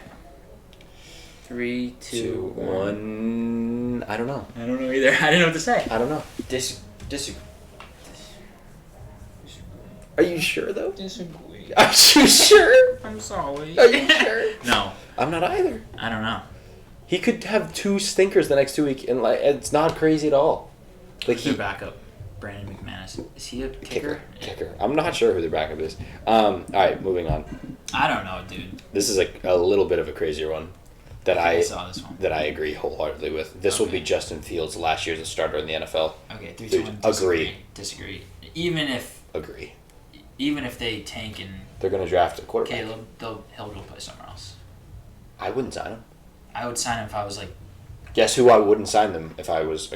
3, 2, 2, 1. 1. I don't know. I don't know either. I didn't know what to say. I don't know. Disagree. Are you sure though? Disagree. Are you sure? I'm sorry. Are you sure? No, I'm not either. I don't know. He could have 2 stinkers the next 2 weeks, and it's not crazy at all. Their backup, Brandon McManus. Is he a kicker? Kicker. I'm not sure who their backup is. All right, moving on. I don't know, dude. This is a little bit of a crazier one that I saw this one. that I agree wholeheartedly with. This will be Justin Fields' last year as a starter in the NFL. Okay, 3, Dude, 2, 1. agree. Disagree. Even if they tank and They're going to draft a quarterback. Caleb, he'll go play somewhere else. I wouldn't sign him. I would sign him if I was Guess who I wouldn't sign them if I was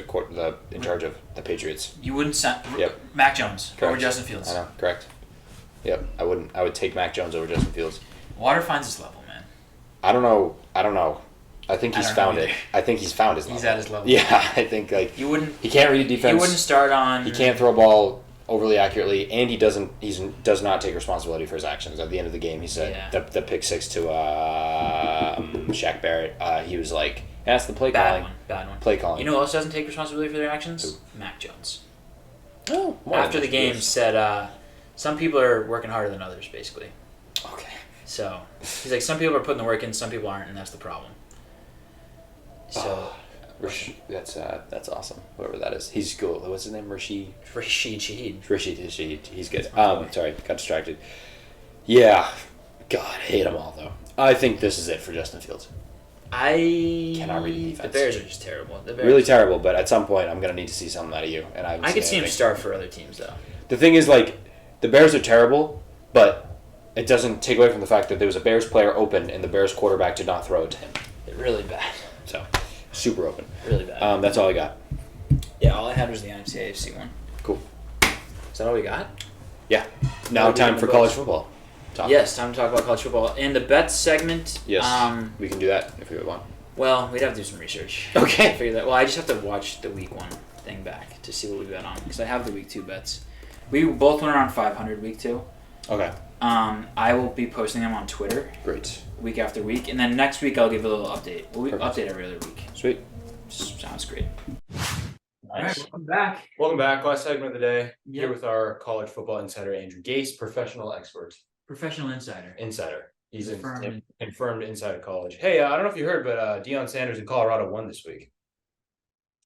in charge of the Patriots? You wouldn't sign. Yep. Mac Jones over Correct. Justin Fields. I know, correct. Yep, I wouldn't. I would take Mac Jones over Justin Fields. Water finds his level, man. I don't know. I think he's found it. I think he's found his level. He's at his level. Yeah, I think You wouldn't. he can't read a defense. You wouldn't start on. He can't throw a ball overly accurately, and he does not take responsibility for his actions. At the end of the game, he said the pick 6 to Shaq Barrett. He was like, "That's the play calling." Bad one. Play calling. You know who else doesn't take responsibility for their actions? Mac Jones. Oh, After the game, said some people are working harder than others, basically. Okay. So he's like, some people are putting the work in, some people aren't, and that's the problem. So. That's awesome. Whoever that is, he's cool. What's his name? Rashid Shaheed. Rashid. He's good. Sorry, got distracted. Yeah, God, I hate them all though. I think this is it for Justin Fields. I cannot read the defense. The Bears are just terrible. Really terrible. But at some point, I'm gonna need to see something out of you. And I could see him start for other teams though. The thing is, like, the Bears are terrible, but it doesn't take away from the fact that there was a Bears player open and the Bears quarterback did not throw it to him. They're really bad. So. Super open. Really bad. That's all I got. Yeah, all I had was the NFC AFC one. Cool. Is that all we got? Yeah. Now time for college football. Yes, time to talk about college football. In the bets segment, yes, we can do that if we want. Well, we'd have to do some research. Okay. Figure that. Well, I just have to watch the week 1 thing back to see what we bet on because I have the week 2 bets. We both went around 500 week 2. Okay. I will be posting them on Twitter. Great. Week after week, and then next week I'll give a little update. We'll update every other week. Sweet. Sounds great. Nice. Alright, welcome back. Welcome back. Last segment of the day. Yep. Here with our college football insider, Andrew Gecse, professional expert. Professional insider. Insider. He's Confirmed. confirmed inside of college. Hey, I don't know if you heard, but Deion Sanders in Colorado won this week.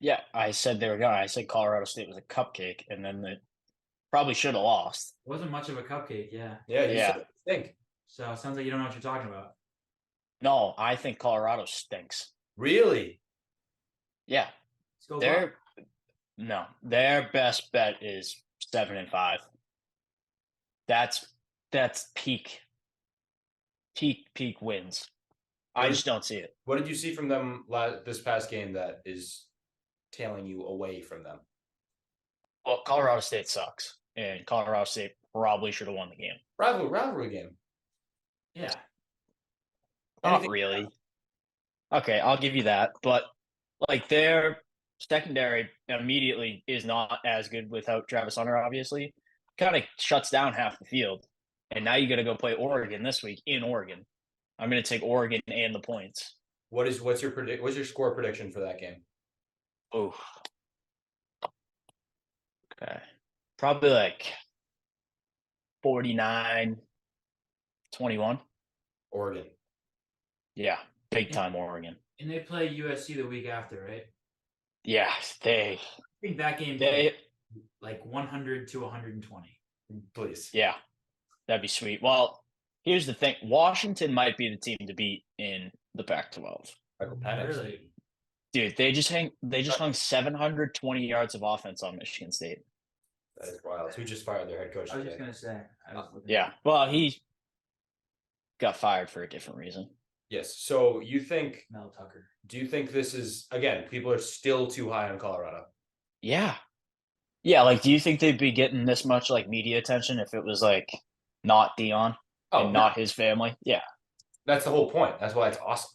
Yeah, I said they were going. I said Colorado State was a cupcake, and then they probably should have lost. Wasn't much of a cupcake, yeah. Yeah, you Yeah. said think. So it sounds like you don't know what you're talking about. No, I think Colorado stinks. Really? Yeah, Let's go. their best bet is 7-5. That's peak wins. I just don't see it. What did you see from them this past game that is tailing you away from them? Well, Colorado State sucks, and Colorado State probably should have won the game. Rivalry game. Yeah. Not Anything- really. Okay, I'll give you that. But like their secondary immediately is not as good without Travis Hunter, obviously. Kind of shuts down half the field. And now you got to go play Oregon this week in Oregon. I'm going to take Oregon and the points. What's your score prediction for that game? Oh, okay. Probably like 49-21. Oregon. Yeah, big time Oregon. And they play USC the week after, right? Yeah, I think that game they like 100 to 120. Please. Yeah, that'd be sweet. Well, here's the thing: Washington might be the team to beat in the Pac-12. Really? Dude, they just hung 720 yards of offense on Michigan State. That is wild. Who just fired their head coach? I was today? just gonna say. Yeah, well, he got fired for a different reason. Yes. So you think? Mel Tucker. Do you think this is again? People are still too high on Colorado. Yeah, yeah. Like, do you think they'd be getting this much like media attention if it was like not Dion and not his family? Yeah, that's the whole point. That's why it's awesome.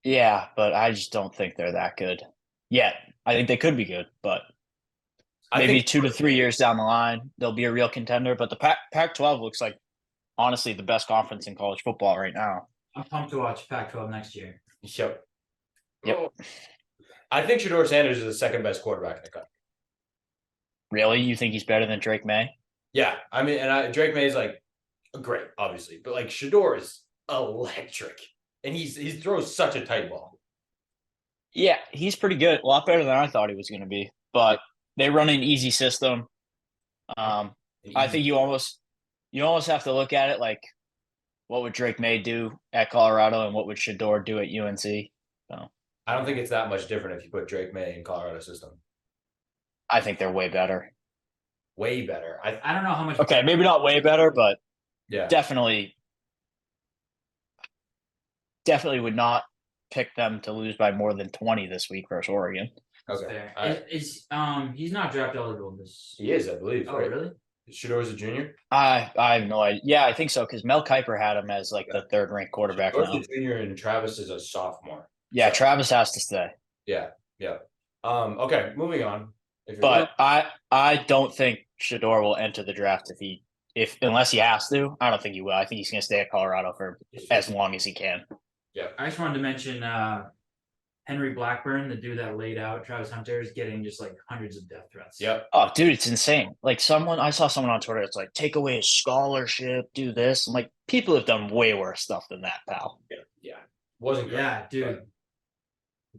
yeah. But I just don't think they're that good yet. I think they could be good, but maybe 2 to 3 years down the line, they'll be a real contender. But the Pac-12 looks like honestly the best conference in college football right now. I'm pumped to watch Pac-12 next year. Yep. Yep. I think Shedeur Sanders is the second best quarterback in the country. Really? You think he's better than Drake May? Yeah. I mean, Drake May is like great, obviously, but like Shedeur is electric, and he throws such a tight ball. Yeah, he's pretty good. A lot better than I thought he was going to be. But they run an easy system. I think you almost have to look at it like, what would Drake May do at Colorado, and what would Shedeur do at UNC? So I don't think it's that much different if you put Drake May in Colorado system. I think they're way better. Way better. I don't know how much. Okay, maybe not way better, but yeah, definitely would not pick them to lose by more than 20 this week versus Oregon. Okay. He's not draft eligible this. He is, I believe. Oh, right? Really? Shedeur's a junior? I have no idea. Yeah, I think so, because Mel Kiper had him as like the third ranked quarterback now. Shedeur's a junior and Travis is a sophomore. Yeah, so Travis has to stay. Yeah. Okay, moving on. But I don't think Shedeur will enter the draft unless he has to. I don't think he will. I think he's going to stay at Colorado for as long as he can. Yeah. I just wanted to mention Henry Blackburn, the dude that laid out Travis Hunter, is getting just like hundreds of death threats. Yep. Oh, dude, it's insane. Like I saw someone on Twitter. It's like, take away his scholarship, do this. I'm like, people have done way worse stuff than that, pal. Yeah. Wasn't great. Yeah, dude.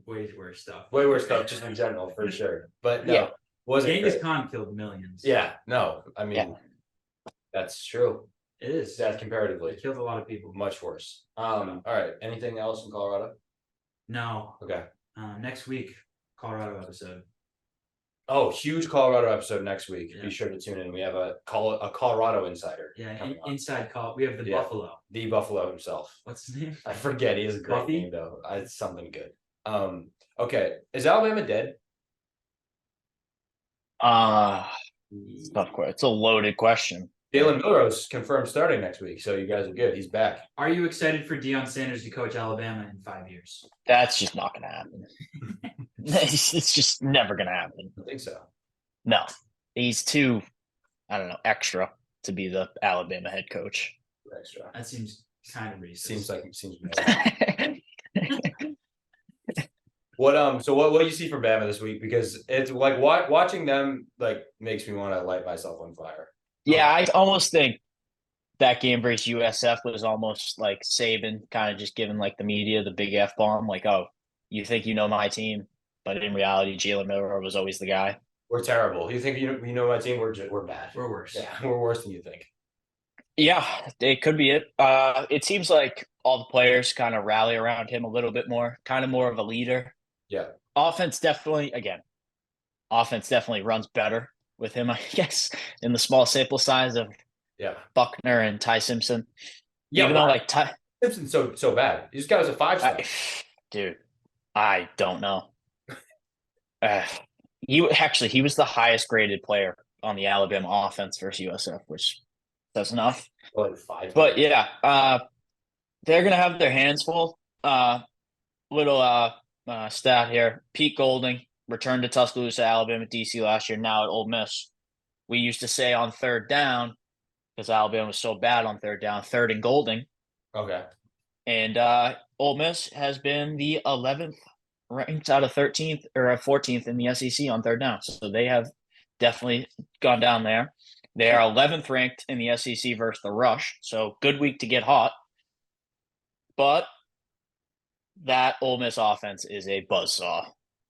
Way worse stuff. Way worse stuff, just in general, for sure. But no, yeah. Wasn't Genghis Khan killed millions. Yeah, no, I mean, that's true. It is. That comparatively. It killed a lot of people. Much worse. All right. Anything else in Colorado? No. Okay. Next week, Colorado episode. Oh, huge Colorado episode next week. Yeah. Be sure to tune in. We have a Colorado insider. Yeah, inside call. We have the Buffalo. The Buffalo himself. What's his name? I forget. He has a great name though. It's something good. Okay. Is Alabama dead? It's a loaded question. Jalen Milrose confirmed starting next week, so you guys are good. He's back. Are you excited for Deion Sanders to coach Alabama in 5 years? That's just not going to happen. It's just never going to happen. I think so. No, he's too, I don't know, extra to be the Alabama head coach. Extra. That seems kind of racist. Seems. What do you see from Bama this week? Because it's like watching them like makes me want to light myself on fire. Yeah, I almost think that game versus USF was almost like Saban kind of just giving like the media the big F bomb, like, oh, you think you know my team, but in reality, Jalen Miller was always the guy. We're terrible. You think you know my team? We're bad. We're worse. Yeah, we're worse than you think. Yeah, it could be it. It seems like all the players kind of rally around him a little bit more, kind of more of a leader. Yeah. Offense definitely runs better with him, I guess, in the small sample size of Buckner and Ty Simpson. Yeah, even though like Ty Simpson's so bad. This guy was a 5-star. Dude, I don't know. He was the highest graded player on the Alabama offense versus USF, which says enough. Like 5. But yeah, they're gonna have their hands full. little stat here. Pete Golding returned to Tuscaloosa, Alabama, DC last year. Now at Ole Miss. We used to say on third down because Alabama was so bad on third down, third and Golding. Okay. And Ole Miss has been the 11th ranked out of 13th or 14th in the SEC on third down. So they have definitely gone down there. They are 11th ranked in the SEC versus the rush. So good week to get hot. But that Ole Miss offense is a buzzsaw.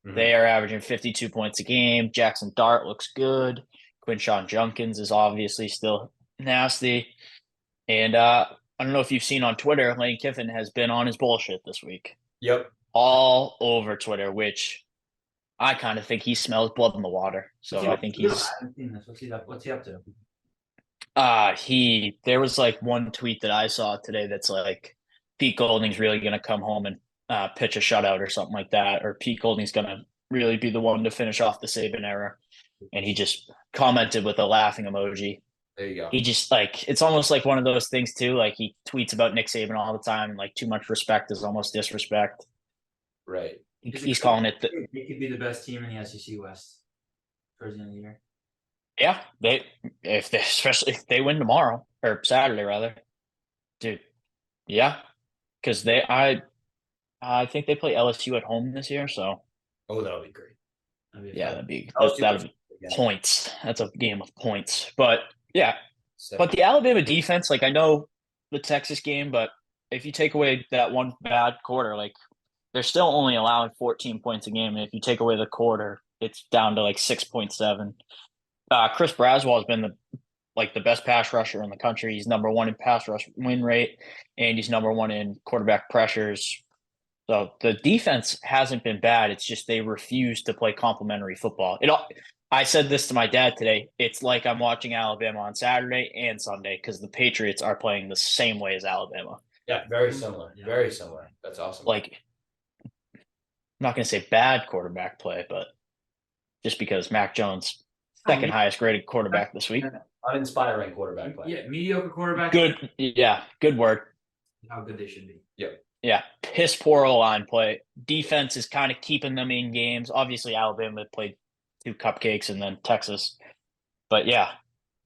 Mm-hmm. They are averaging 52 points a game. Jackson Dart looks good. Quinshawn Junkins is obviously still nasty. And I don't know if you've seen on Twitter, Lane Kiffin has been on his bullshit this week. Yep. All over Twitter, which I kind of think he smells blood in the water. So I think he's. What's he up to? There was like one tweet that I saw today that's like Pete Golding's really going to come home and pitch a shutout or something like that, or Pete Golding's going to really be the one to finish off the Saban era. And he just commented with a laughing emoji. There you go. He just like, it's almost like one of those things too. Like he tweets about Nick Saban all the time, and like too much respect is almost disrespect. Right. He's calling it. They could be the best team in the SEC West towards the end of the year. Yeah, especially if they win tomorrow or Saturday rather, dude. Yeah, because I think they play LSU at home this year. So. Oh, that'll be great. That'd be points. That's a game of points. But yeah, but the Alabama defense, like I know the Texas game, but if you take away that one bad quarter, like they're still only allowing 14 points a game. And if you take away the quarter, it's down to like 6.7. Chris Braswell has been the best pass rusher in the country. He's number one in pass rush win rate, and he's number one in quarterback pressures. So the defense hasn't been bad. It's just they refuse to play complementary football. I said this to my dad today. It's like I'm watching Alabama on Saturday and Sunday because the Patriots are playing the same way as Alabama. Yeah, very similar. Yeah. Very similar. That's awesome. Like, I'm not going to say bad quarterback play, but just because Mac Jones, second highest graded quarterback this week. Uninspiring quarterback play. Yeah, mediocre quarterback. Good. Yeah, good word. How good they should be. Yep. Yeah, piss poor O-line play. Defense is kind of keeping them in games. Obviously, Alabama played 2 cupcakes and then Texas. But yeah,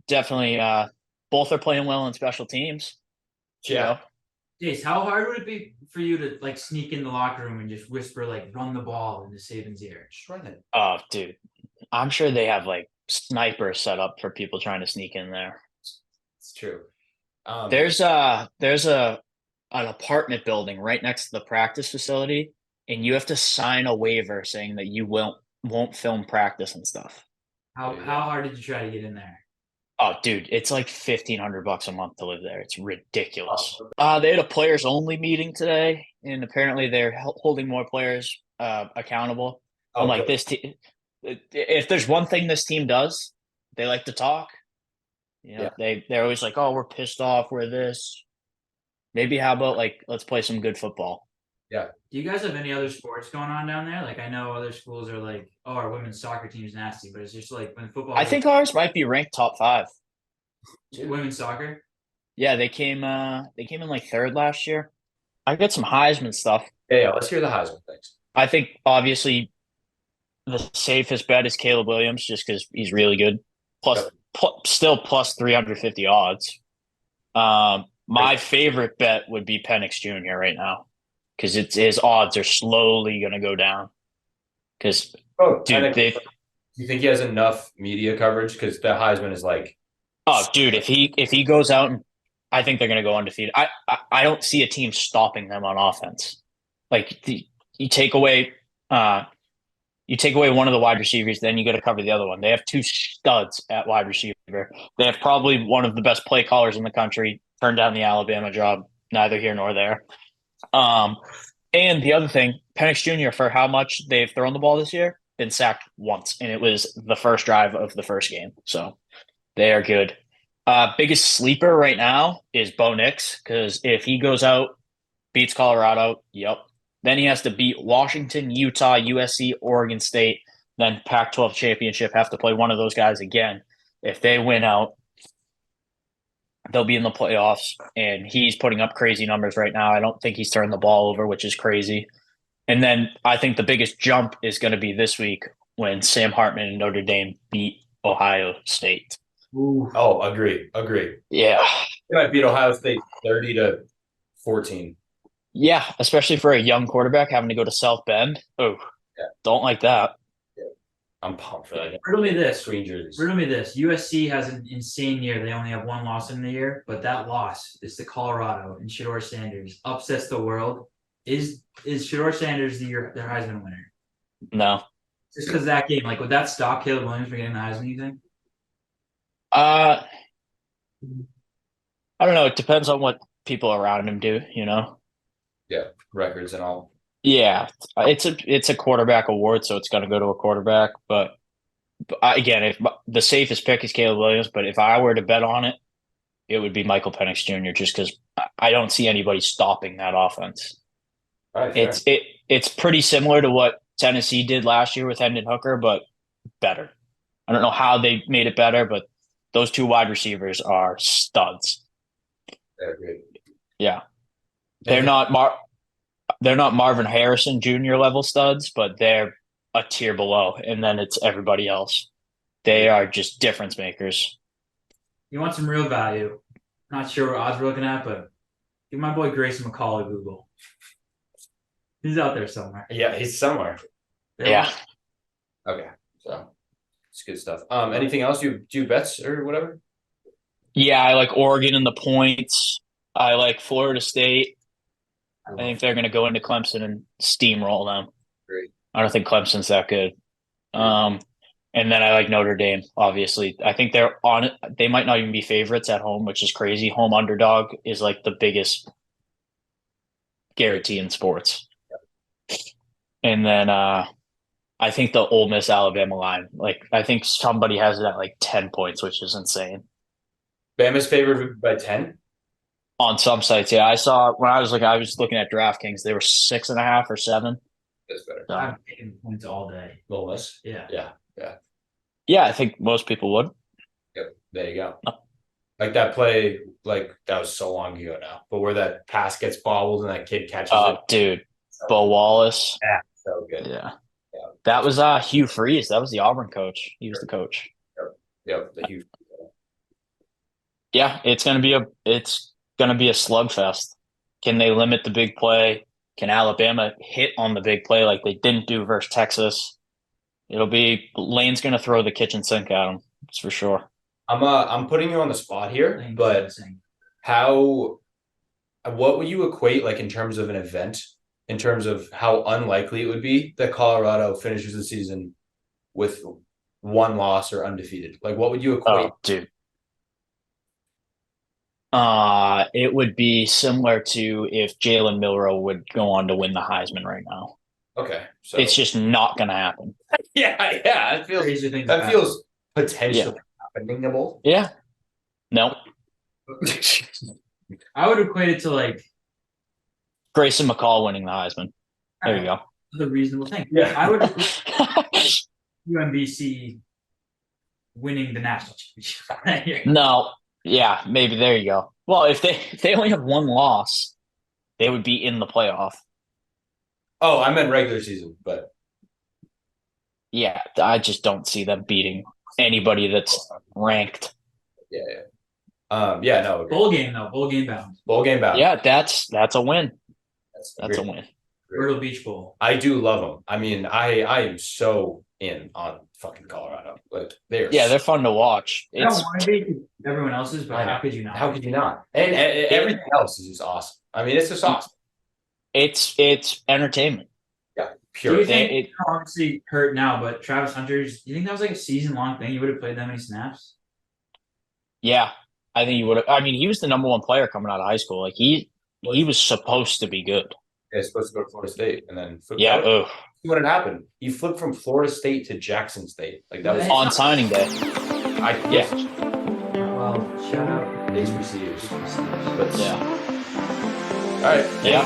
definitely both are playing well in special teams. Yeah. Jace, how hard would it be for you to like sneak in the locker room and just whisper like run the ball into Saban's ear? Just run it. Oh, dude. I'm sure they have like snipers set up for people trying to sneak in there. It's true. There's an apartment building right next to the practice facility, and you have to sign a waiver saying that you won't film practice and stuff. How hard did you try to get in there? Oh, dude, it's like $1,500 a month to live there. It's ridiculous. They had a players only meeting today, and apparently they're holding more players accountable. I'm like, this team. If there's one thing this team does, they like to talk. You know, they're always like, "Oh, we're pissed off. We're this." Maybe how about like let's play some good football. Yeah. Do you guys have any other sports going on down there? Like I know other schools are like, oh, our women's soccer team's nasty, but it's just like when football. I think ours might be ranked top 5. Women's soccer. Yeah, they came in like 3rd last year. I got some Heisman stuff. Yeah, let's hear the Heisman things. I think obviously the safest bet is Caleb Williams just because he's really good. Still plus 350 odds. My favorite bet would be Penix Jr. right now because his odds are slowly going to go down. Because, dude, do you think he has enough media coverage? Because the Heisman is like, oh, dude, if he goes out and I think they're going to go undefeated. I don't see a team stopping them on offense. Like you take away one of the wide receivers, then you got to cover the other one. They have 2 studs at wide receiver. They have probably one of the best play callers in the country. Turned down the Alabama job, neither here nor there. And the other thing, Penix Jr., for how much they've thrown the ball this year, been sacked once, and it was the first drive of the first game. So they are good. Biggest sleeper right now is Bo Nix, because if he goes out, beats Colorado, then he has to beat Washington, Utah, USC, Oregon State, then Pac-12 championship, have to play one of those guys again. If they win out, they'll be in the playoffs, and he's putting up crazy numbers right now. I don't think he's turned the ball over, which is crazy. And then I think the biggest jump is going to be this week when Sam Hartman and Notre Dame beat Ohio State. Ooh. Oh, agree. Yeah. They might beat Ohio State 30-14. Yeah, especially for a young quarterback having to go to South Bend. Oh, Yeah. Don't like that. Yeah. I'm pumped for that. Riddle me this. Green jerseys. Riddle me this. USC has an insane year. They only have one loss in the year, but that loss is to Colorado and Shedeur Sanders. Upsets the world. Is Shedeur Sanders their Heisman winner? No. Just because that game, like, would that stop Caleb Williams from getting the Heisman, you think? I don't know. It depends on what people around him do, you know? Yeah, records and all. Yeah, it's a quarterback award, so it's going to go to a quarterback. But again, if the safest pick is Caleb Williams, but if I were to bet on it, it would be Michael Penix Jr. just because I don't see anybody stopping that offense. Right, It's pretty similar to what Tennessee did last year with Hendon Hooker, but better. I don't know how they made it better, but those two wide receivers are studs. They're great. Yeah, they're not Marvin Harrison Jr. level studs, but they're a tier below, and then it's everybody else. They are just difference makers. You want some real value. Not sure what odds we're looking at, but give my boy Grayson McCall a Google. He's out there somewhere. Yeah, he's somewhere. Yeah. Okay, so it's good stuff. Anything else? Do you bets or whatever? Yeah, I like Oregon in the points. I like Florida State. I think they're going to go into Clemson and steamroll them. Great. I don't think Clemson's that good. And then I like Notre Dame, obviously. I think they're on it. They might not even be favorites at home, which is crazy. Home underdog is like the biggest guarantee in sports. And then I think the Ole Miss Alabama line, like I think somebody has it at like 10 points, which is insane. Bama's favored by 10? On some sites, yeah. I saw when I was looking at DraftKings, they were 6.5 or 7. That's better. So, I'm taking points all day. Ole Miss? Yeah. yeah, I think most people would. Yep, there you go. Oh. Like that play, like that was so long ago now, but where that pass gets bobbled and that kid catches it. Dude, Bo Wallace. Yeah, so good. Yeah. That was Hugh Freeze. That was the Auburn coach. He was the coach. Yep, the huge. Yeah, it's gonna be a slugfest. Can they limit the big play? Can Alabama hit on the big play like they didn't do versus Texas? Lane's gonna throw the kitchen sink at them. That's for sure. I'm putting you on the spot here, but what would you equate like in terms of an event, in terms of how unlikely it would be that Colorado finishes the season with one loss or undefeated? Like what would you equate? Oh, dude. It would be similar to if Jalen Milroe would go on to win the Heisman right now. Okay, so It's just not going to happen. yeah, it feels potentially happeningable. Yeah. No. I would equate it to like Grayson McCall winning the Heisman. There you go. the reasonable thing. Yeah. I would UMBC winning the national championship. No. Yeah, maybe. There you go. Well, if they only have one loss, they would be in the playoff. Oh, I meant regular season, but yeah, I just don't see them beating anybody that's ranked. Yeah. No. Bowl game though. Bowl game bound. Bowl game bound. Yeah, that's a win. That's a win. Myrtle Beach Bowl. I do love them. I mean, I am so in on fucking Colorado. Like they're fun to watch. I don't want to be everyone else's, but how could you not? How could you not? And everything else is just awesome. I mean, it's just awesome. It's entertainment. Yeah, pure. Do you think obviously hurt now, but Travis Hunter, do you think that was like a season-long thing? You would have played that many snaps? Yeah, I think he would have. I mean, he was the number one player coming out of high school. Like he was supposed to be good. Yeah, he's supposed to go to Florida State and then flip. Yeah. What had happened? He flipped from Florida State to Jackson State. Like that was on signing day. Yeah. Well, shout out HBCUs. But yeah. All right. Yeah.